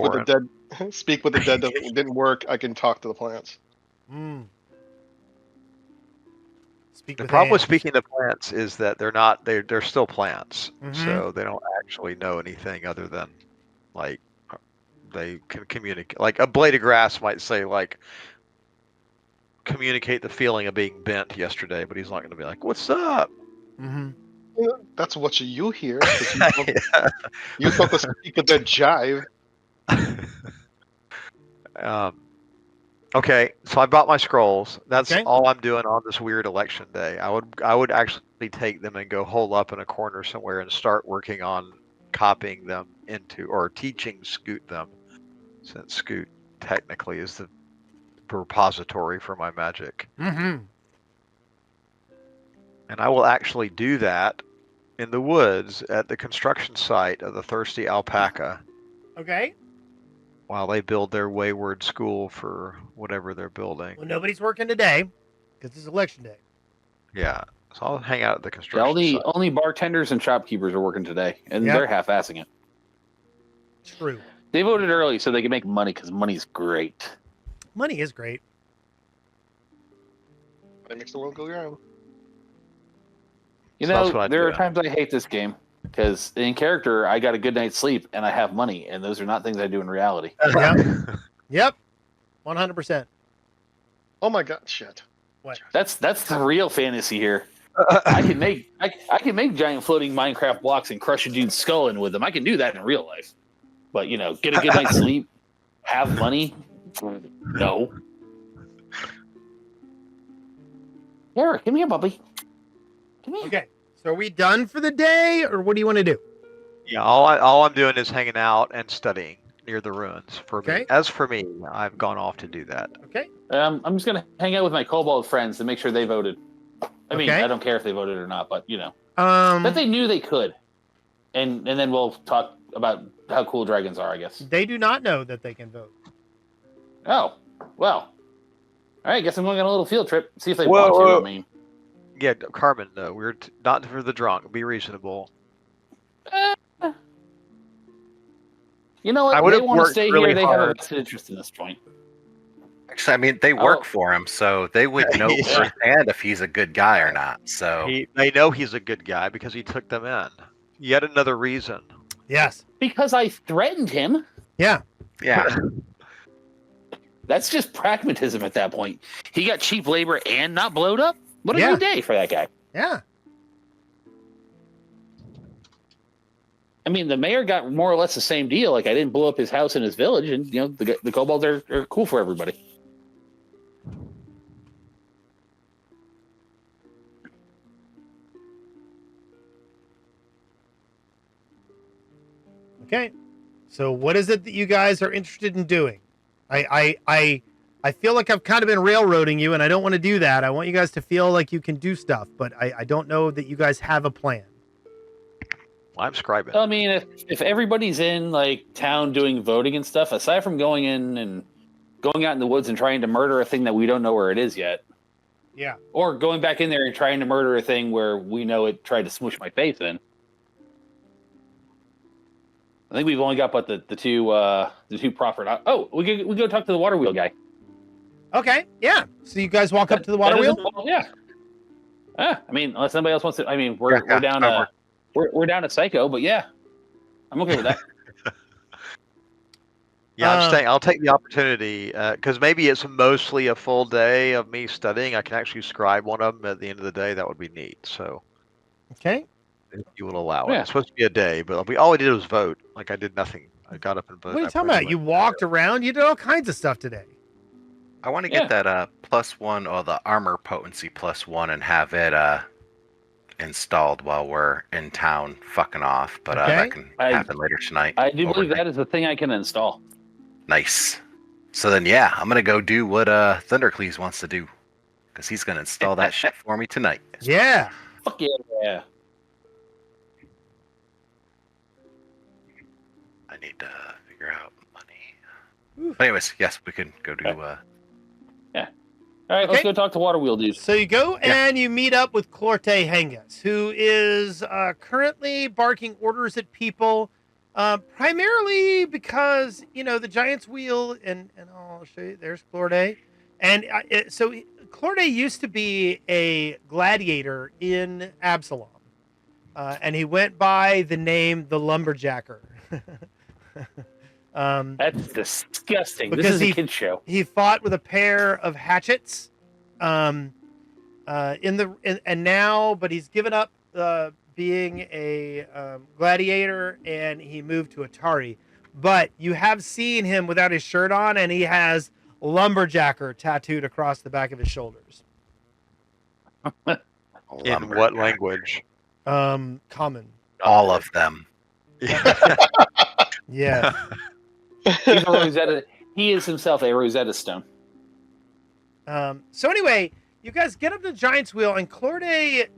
with the dead didn't work, I can talk to the plants. Mm. Speak The with problem with hands. speaking to plants is that they're still plants, Mhm. so they don't actually know anything other than they can communicate. Like a blade of grass might say communicate the feeling of being bent yesterday, but he's not going to be like, "What's up?" Mm-hmm. That's what you hear. 'Cause you don't to speak with that jive. Okay, so I bought my scrolls. That's Okay. all I'm doing on this weird election day. I would actually take them and go hole up in a corner somewhere and start working on copying them into or teaching Scoot them, since Scoot technically is the repository for my magic. Mm-hmm. And I will actually do that in the woods at the construction site of the Thirsty Alpaca Okay. while they build their wayward school for whatever they're building. Well, nobody's working today because it's election day. Yeah. So I'll hang out at the Yeah, construction site. only bartenders and shopkeepers are working today, and Yeah. they're half-assing it. True. They voted early so they can make money because money's great. Money is great. That makes the world go round. You So that's know, what I there do. are times I hate this game because in character I got a good night's sleep and I have money, and those are not things I do in reality. Yep. Yep. 100%. Oh my god, shit. What? That's the real fantasy here. I can make giant floating Minecraft blocks and crush a dude's skull in with them. I can do that in real life. But get a good night's sleep, have money. No. Here, come here, Bubby. Come here. Okay. So are we done for the day, or what do you want to do? Yeah, all I'm doing is hanging out and studying near the ruins. For Okay. me, as for me, I've gone off to do that. Okay. I'm just gonna hang out with my kobold friends and make sure they voted. I mean, Okay. I don't care if they voted or not, but Um, that they knew they could, and then we'll talk about how cool dragons are, I guess. they do not know that they can vote. Oh, well. All right, guess I'm going on a little field trip. See if they Whoa, want to. whoa. I mean, Yeah, Carmen, no, we're not for the drunk. Be reasonable. you know what? I They would've want to worked stay really here. They have a hard. vested interest in this point. Actually, I mean, they work Oh. for him, so they would know Yeah. firsthand if he's a good guy or not. So They know he's a good guy because he took them in. Yet another reason. Yes. Because I threatened him. Yeah. yeah, That's just pragmatism at that point. He got cheap labor and not blowed up. What a Yeah. good day for that guy. Yeah. I mean, the mayor got more or less the same deal. Like, I didn't blow up his house in his village, and the kobolds are cool for everybody. Okay. So what is it that you guys are interested in doing? I feel like I've kind of been railroading you, and I don't want to do that. I want you guys to feel like you can do stuff, but I don't know that you guys have a plan. I'm scribing. I mean, if everybody's in like town doing voting and stuff, aside from going in and going out in the woods and trying to murder a thing that we don't know where it is yet, Yeah. or going back in there and trying to murder a thing where we know it tried to smoosh my face in, I think we've only got but the two proffered. Oh, we go talk to the water wheel guy. Okay. Yeah. So you guys walk up to the water That wheel? isn't- Yeah. I mean, unless somebody else wants to. I mean, we're Yeah, down that'll a we're down a psycho, but yeah, I'm okay with that. Yeah, I'm Um, saying I'll take the opportunity because maybe it's mostly a full day of me studying. I can actually scribe one of them at the end of the day. That would be neat. So Okay. if you will allow it. Yeah. It's supposed to be a day, but all I did was vote. Like I did nothing. I got up and voted. What are you I talking pressed about? You my- walked around. You did all kinds of stuff today. I want to Yeah. get that +1 or the armor potency +1 and have it installed while we're in town fucking off. But Okay. that can I- happen later tonight. I do believe overnight. that is the thing I can install. Nice. So then, yeah, I'm gonna go do what Thundercleese wants to do, because he's gonna install that shit for me tonight. Yeah. Fuck yeah! I need to figure out money. But anyways, yes, we can go do. All right, let's Okay. go talk to water wheel dude. So you go Yeah. and you meet up with Clorte Hengas, who is currently barking orders at people, primarily because the Giant's Wheel, and I'll show you. There's Clorte, and so Clorte used to be a gladiator in Absalom, and he went by the name the Lumberjacker. That's disgusting. Because This is he- a kid show. He fought with a pair of hatchets, and now, but he's given up being a gladiator, and he moved to Otari, but you have seen him without his shirt on, and he has lumberjacker tattooed across the back of his shoulders. In what language? Common. All of them. Yes. He's a Rosetta. He is himself a Rosetta Stone. So anyway, you guys get up to the Giant's Wheel, and Clorde,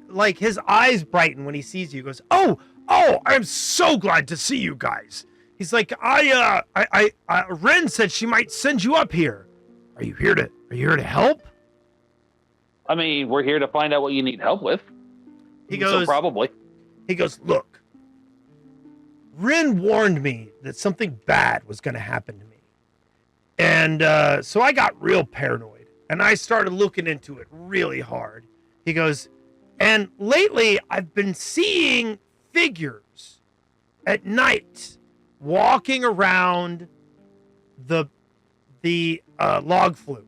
like his eyes brighten when he sees you. He goes, "Oh, I'm so glad to see you guys." He's like, Ren said she might send you up here. Are you here to help? I mean, we're here to find out what you need help with. He goes, so probably. He goes, "Look, Ren warned me that something bad was going to happen to me. And so I got real paranoid, and I started looking into it really hard." He goes, "And lately I've been seeing figures at night walking around the log flume."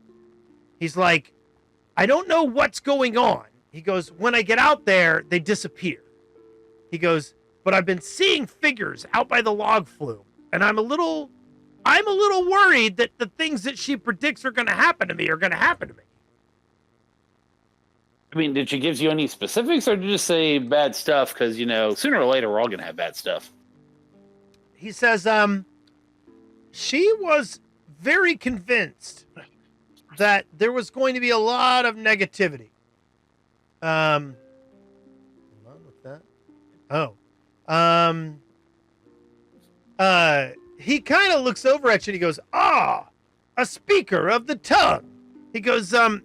He's like, "I don't know what's going on." He goes, "When I get out there, they disappear." He goes, "But I've been seeing figures out by the log flume, and I'm a little worried that the things that she predicts are going to happen to me are going to happen to me." I mean, did she give you any specifics, or did you just say bad stuff? Because, sooner or later, we're all going to have bad stuff. He says, she was very convinced that there was going to be a lot of negativity. Hold on, what's that? He kind of looks over at you and he goes, "Ah, a speaker of the tongue." He goes, and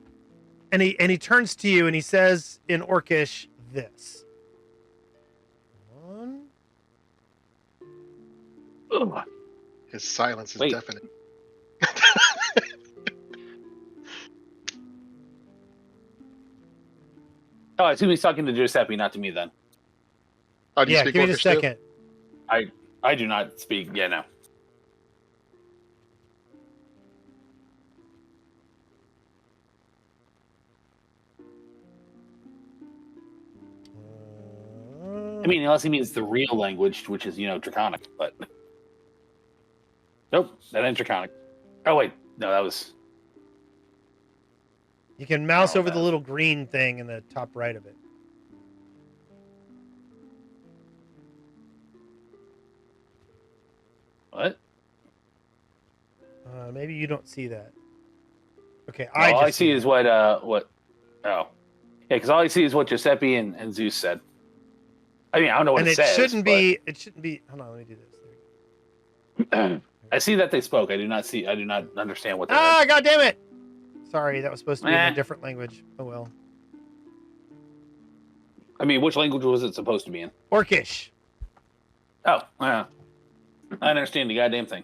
he turns to you and he says in Orcish this. Ugh. His silence is Wait. deafening. Oh, I assume he's talking to Giuseppe, not to me then. Oh, do you Yeah, speak give me Orcish just too? a second. I do not speak. Yeah, no. I mean, unless he means the real language, which is, Draconic, but... Nope, that ain't Draconic. Oh, wait. No, that was... You can mouse Oh, over the man. little green thing in the top right of it. What? Maybe you don't see that. Okay, All I just see it. is what... Oh. Yeah, because all I see is what Giuseppe and Zeus said. I mean, I don't know what And it says. shouldn't be. It shouldn't be. Hold on, let me do this. There we go. I see that they spoke. I do not understand what they Ah, God damn it! Sorry, that was supposed to be in Eh. a different language. Oh well. I mean, which language was it supposed to be in? Orcish. Oh, yeah. I understand the goddamn thing.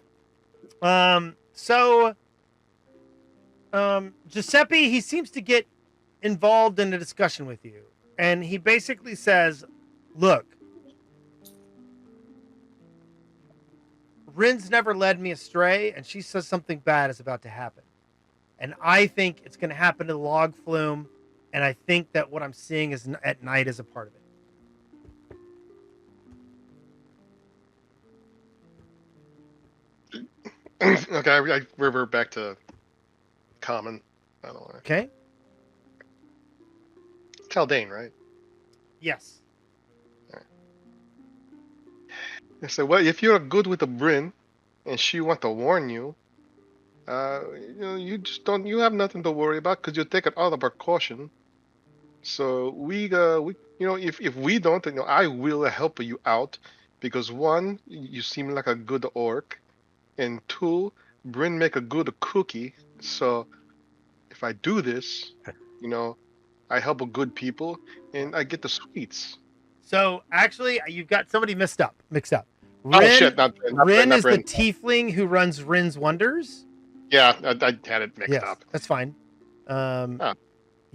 So, Giuseppe, he seems to get involved in a discussion with you, and he basically says, "Look, Rin's never led me astray, and she says something bad is about to happen. And I think it's going to happen to the log flume, and I think that what I'm seeing is at night is a part of it." Okay, I revert back to common. I don't know. Okay? Caldane, right? Yes. I said, well, if you're good with the Bryn, and she want to warn you, you just don't. You have nothing to worry about because you're taking all the precaution. So if we don't, I will help you out because one, you seem like a good orc, and two, Bryn make a good cookie. So if I do this, I help a good people and I get the sweets. So, actually, you've got somebody mixed up. Oh shit! Not Rin not is Bryn. the tiefling who runs Rin's Wonders. Yeah, I had it mixed Yes, up. that's fine. No,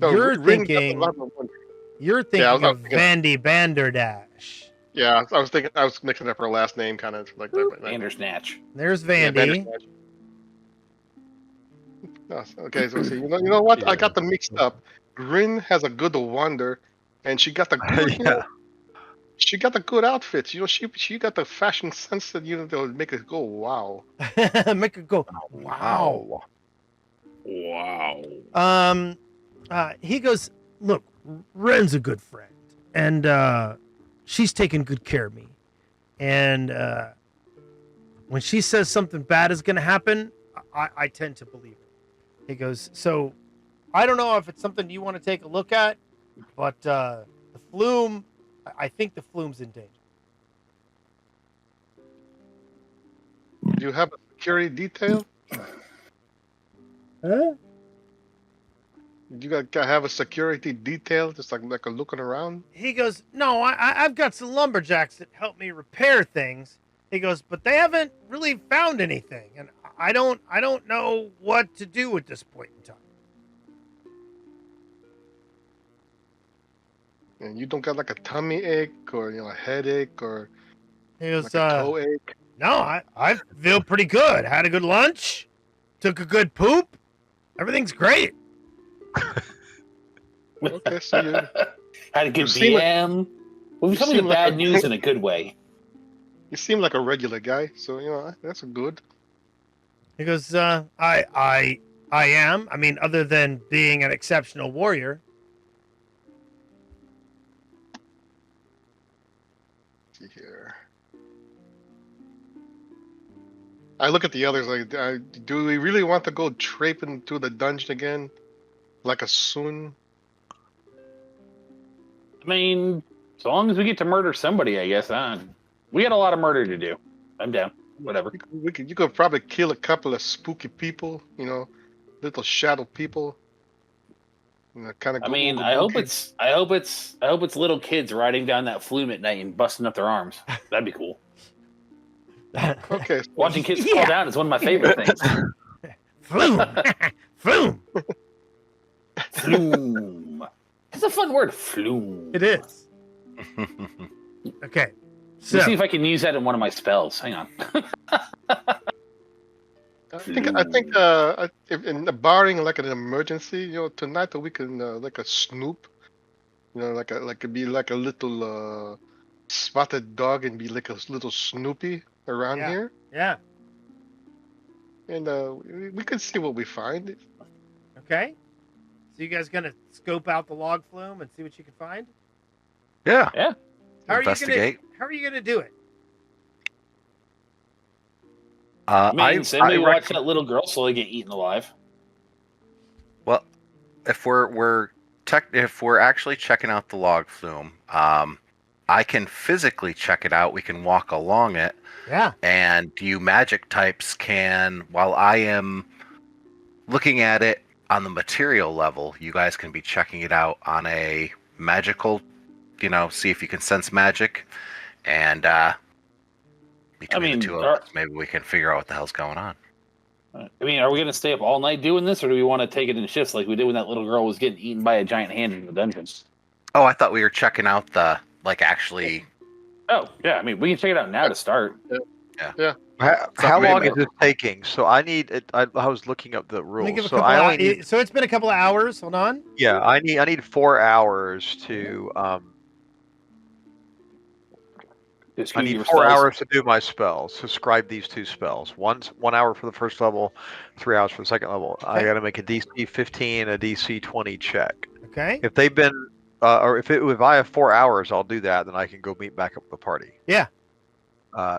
You're Rin got a thinking lot of wonders. you're Yeah, I thinking was of thinking- Vandy Banderdash. Yeah, I was mixing up her last name, kind of like that. Bandersnatch. There's Yeah, Vandy. Bandersnatch. No, okay, so see, you know what? I got them mixed up. Grin has a good wonder, and she got the good, Yeah. She got the good outfits. She got the fashion sense that they'll make it go wow. Make it go, wow. Wow. He goes, look, Ren's a good friend, and she's taking good care of me. And when she says something bad is going to happen, I tend to believe it. He goes, so I don't know if it's something you want to take a look at, but the flume, I think the flume's in danger. Do you have a security detail? Huh? You got to have a security detail, just like a looking around. He goes, no, I've got some lumberjacks that help me repair things. He goes, but they haven't really found anything, and I don't know what to do at this point in time. And you don't got like a tummy ache or a headache or He goes, like a toe ache. no, I feel pretty good. Had a good lunch, took a good poop. Everything's great. Okay, so you Had a good seem like- BM. Well, you tell me the seem like bad a- news in a good way. you seem like a regular guy, so that's good. He goes, I am. I mean, other than being an exceptional warrior. Let's see here. I look at the others like, do we really want to go traipsing through the dungeon again, like a soon? I mean, as long as we get to murder somebody, I guess. We got a lot of murder to do. I'm down. Whatever. You could probably kill a couple of spooky people, little shadow people. Kind of. I mean, I hope it's little kids riding down that flume at night and busting up their arms. That'd be cool. Okay. So Watching kids fall down is one of my favorite things. Flume. Flume. Flume. It's a fun word. Flume. It is. Okay. So, Let's see if I can use that in one of my spells. Hang on. I think if barring like an emergency, tonight we can like a snoop, it'd be like a little spotted dog and be like a little Snoopy around here, yeah. and we can see what we find. Okay. So you guys gonna scope out the log flume and see what you can find? Yeah. Yeah. Investigate. How are you gonna do it? I mean, somebody I watch that little girl slowly get eaten alive. Well, if we're actually checking out the log flume, I can physically check it out. We can walk along it. Yeah. And you magic types can, while I am looking at it on the material level, you guys can be checking it out on a magical, see if you can sense magic. And between the two of us, maybe we can figure out what the hell's going on. I mean, are we going to stay up all night doing this, or do we want to take it in shifts like we did when that little girl was getting eaten by a giant hand in the dungeon? Oh, I thought we were checking out the, actually... Oh, yeah. I mean, we can check it out now to start. Yeah. How long is this taking? So I need. I was looking up the Let me rules. give a So couple I only need. so it's been a couple of hours. Hold on. Yeah, I need 4 hours to. I need 4 hours to do my spells. To scribe these 2 spells. 1 hour for the first level, 3 hours for the second level. I Okay. got to make a DC 15, a DC 20 check. Okay. If they've been, or if I have 4 hours, I'll do that. Then I can go meet back up with the party. Yeah.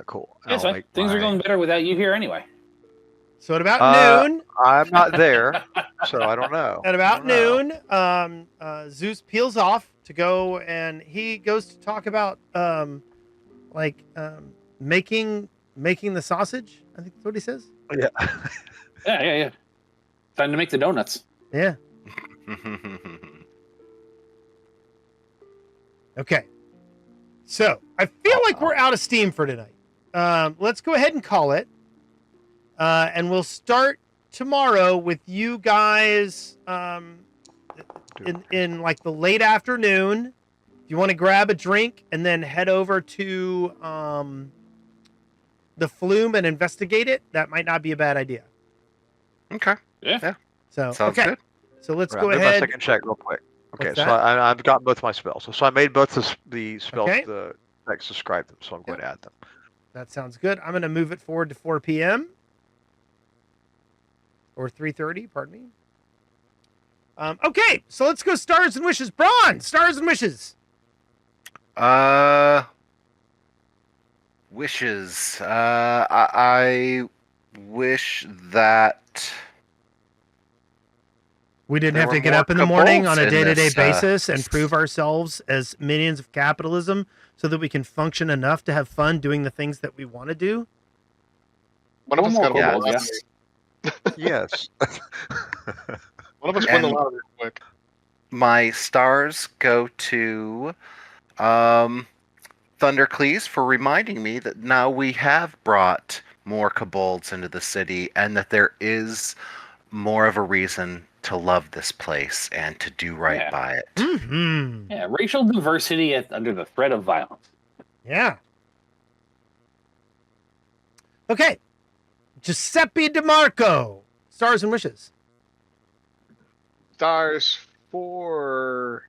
Cool. Yeah, it's I'll fine. make Things are my- going better without you here anyway. So at about noon. I'm not there, so I don't know. At about I don't know. noon, Zeus peels off to go, and he goes to talk about making the sausage. I think that's what he says. Yeah. Yeah. Time to make the donuts. Yeah. Okay. So I feel like we're out of steam for tonight. Let's go ahead and call it. And we'll start tomorrow with you guys in like the late afternoon. If you want to grab a drink and then head over to the flume and investigate it, that might not be a bad idea. Okay. Yeah. So Sounds okay. good. So let's Right, go I'll do my ahead. second check real quick. Okay, What's so that? I've got both my spells. So I made both the spells, Okay. the text describe them, so I'm going to add them. That sounds good. I'm going to move it forward to 4 p.m. or 3:30. Pardon me. Okay, so let's go stars and wishes. Braun, stars and wishes. Wishes. I wish that We didn't there have to were get more up in the morning kobolds on a in day-to-day this, basis and prove ourselves as minions of capitalism so that we can function enough to have fun doing the things that we want to do. One of us got a Yeah. whole lot. Yes. One of us won a And- lot real quick. my stars go to Thundercleese for reminding me that now we have brought more kobolds into the city and that there is more of a reason to love this place and to do right Yeah. by it. Mm-hmm. Yeah, racial diversity under the threat of violence. Yeah. Okay. Giuseppe DeMarco, stars and wishes. Stars for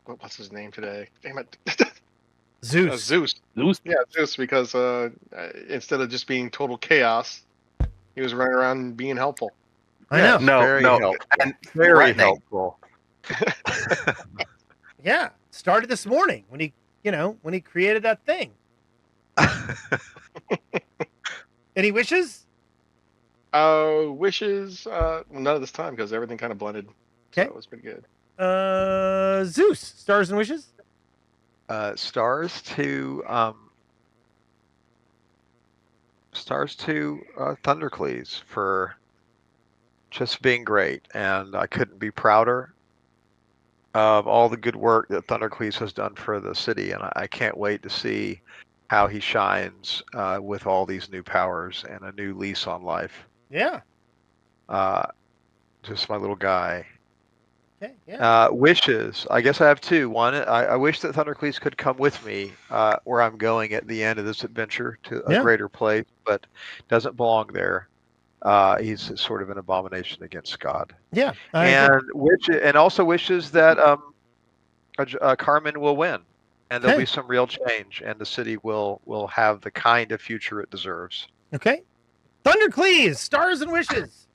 what's his name today? Damn it. Zeus. Zeus. Zeus? Yeah, Zeus, because instead of just being total chaos, he was running around being helpful. I know. Yes, No, very no, helpful. and Very threatening. helpful. Yeah. Started this morning when he created that thing. Any wishes? Wishes, none of this time because everything kind of blended. Okay. So it's been good. Zeus, stars and wishes. Stars to Thundercleese for just being great, and I couldn't be prouder of all the good work that Thundercleese has done for the city, and I can't wait to see how he shines with all these new powers and a new lease on life. Yeah. Just my little guy. Okay. Yeah. Wishes. I guess I have two. One, I wish that Thundercleese could come with me where I'm going at the end of this adventure to a Yeah. greater place, but doesn't belong there. He's sort of an abomination against God. Yeah. I agree. And also wishes that Carmen will win, and there'll Okay. be some real change, and the city will have the kind of future it deserves. Okay. Thundercleese, stars and wishes.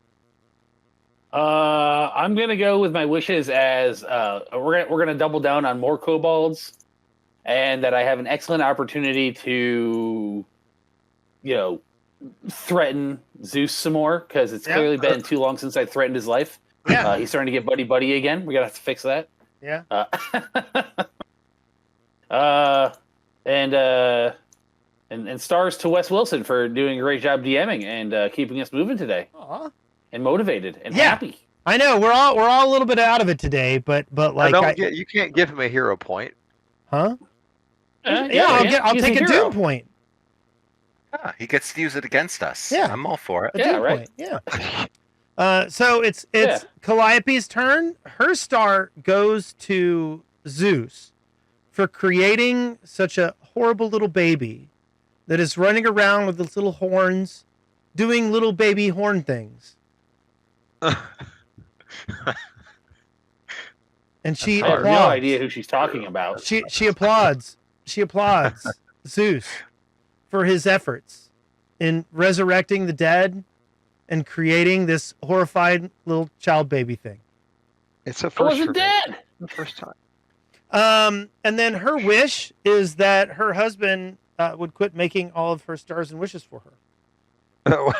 I'm gonna go with my wishes as we're gonna double down on more kobolds, and that I have an excellent opportunity to, threaten Zeus some more because it's Yeah. clearly been too long since I threatened his life. Yeah. He's starting to get buddy again. We're gonna have to fix that. Yeah. And stars to Wes Wilson for doing a great job DMing and keeping us moving today Aw. and motivated and Yeah. happy. I know we're all a little bit out of it today, but like You can't give him a hero point. huh? Yeah, I'll he's take a hero. doom point. Ah, he gets to use it against us. Yeah. I'm all for it. A Yeah, doom right. point. Yeah. So it's Yeah. Calliope's turn. Her star goes to Zeus for creating such a horrible little baby that is running around with its little horns, doing little baby horn things. And she I have no applauds. idea who she's talking about. She applauds. She applauds Zeus for his efforts in resurrecting the dead and creating this horrified little child baby thing. It's a I first for wasn't me. dead. First time. And then her wish is that her husband would quit making all of her stars and wishes for her.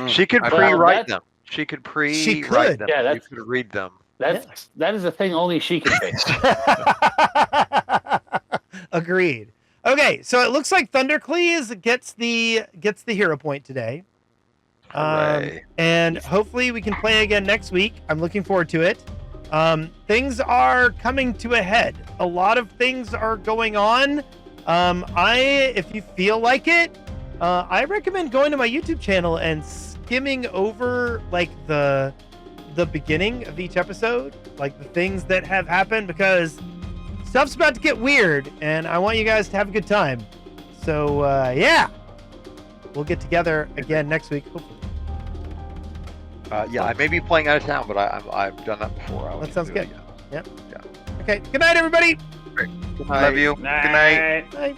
She could I- pre-write that- them. She could She pre-write could. them. Yeah, You that's- could read them. That is a thing only she can fix. Agreed. Okay, so it looks like Thundercleese gets the hero point today. Hooray. And hopefully we can play again next week. I'm looking forward to it. Things are coming to a head. A lot of things are going on. If you feel like it, I recommend going to my YouTube channel and skimming over like the beginning of each episode, like the things that have happened, because stuff's about to get weird and I want you guys to have a good time. So yeah, we'll get together again next week, hopefully. Yeah, I may be playing out of town, but I've done that before. That sounds good. Yeah. Okay. Good night, everybody. Love you. Good night. Bye.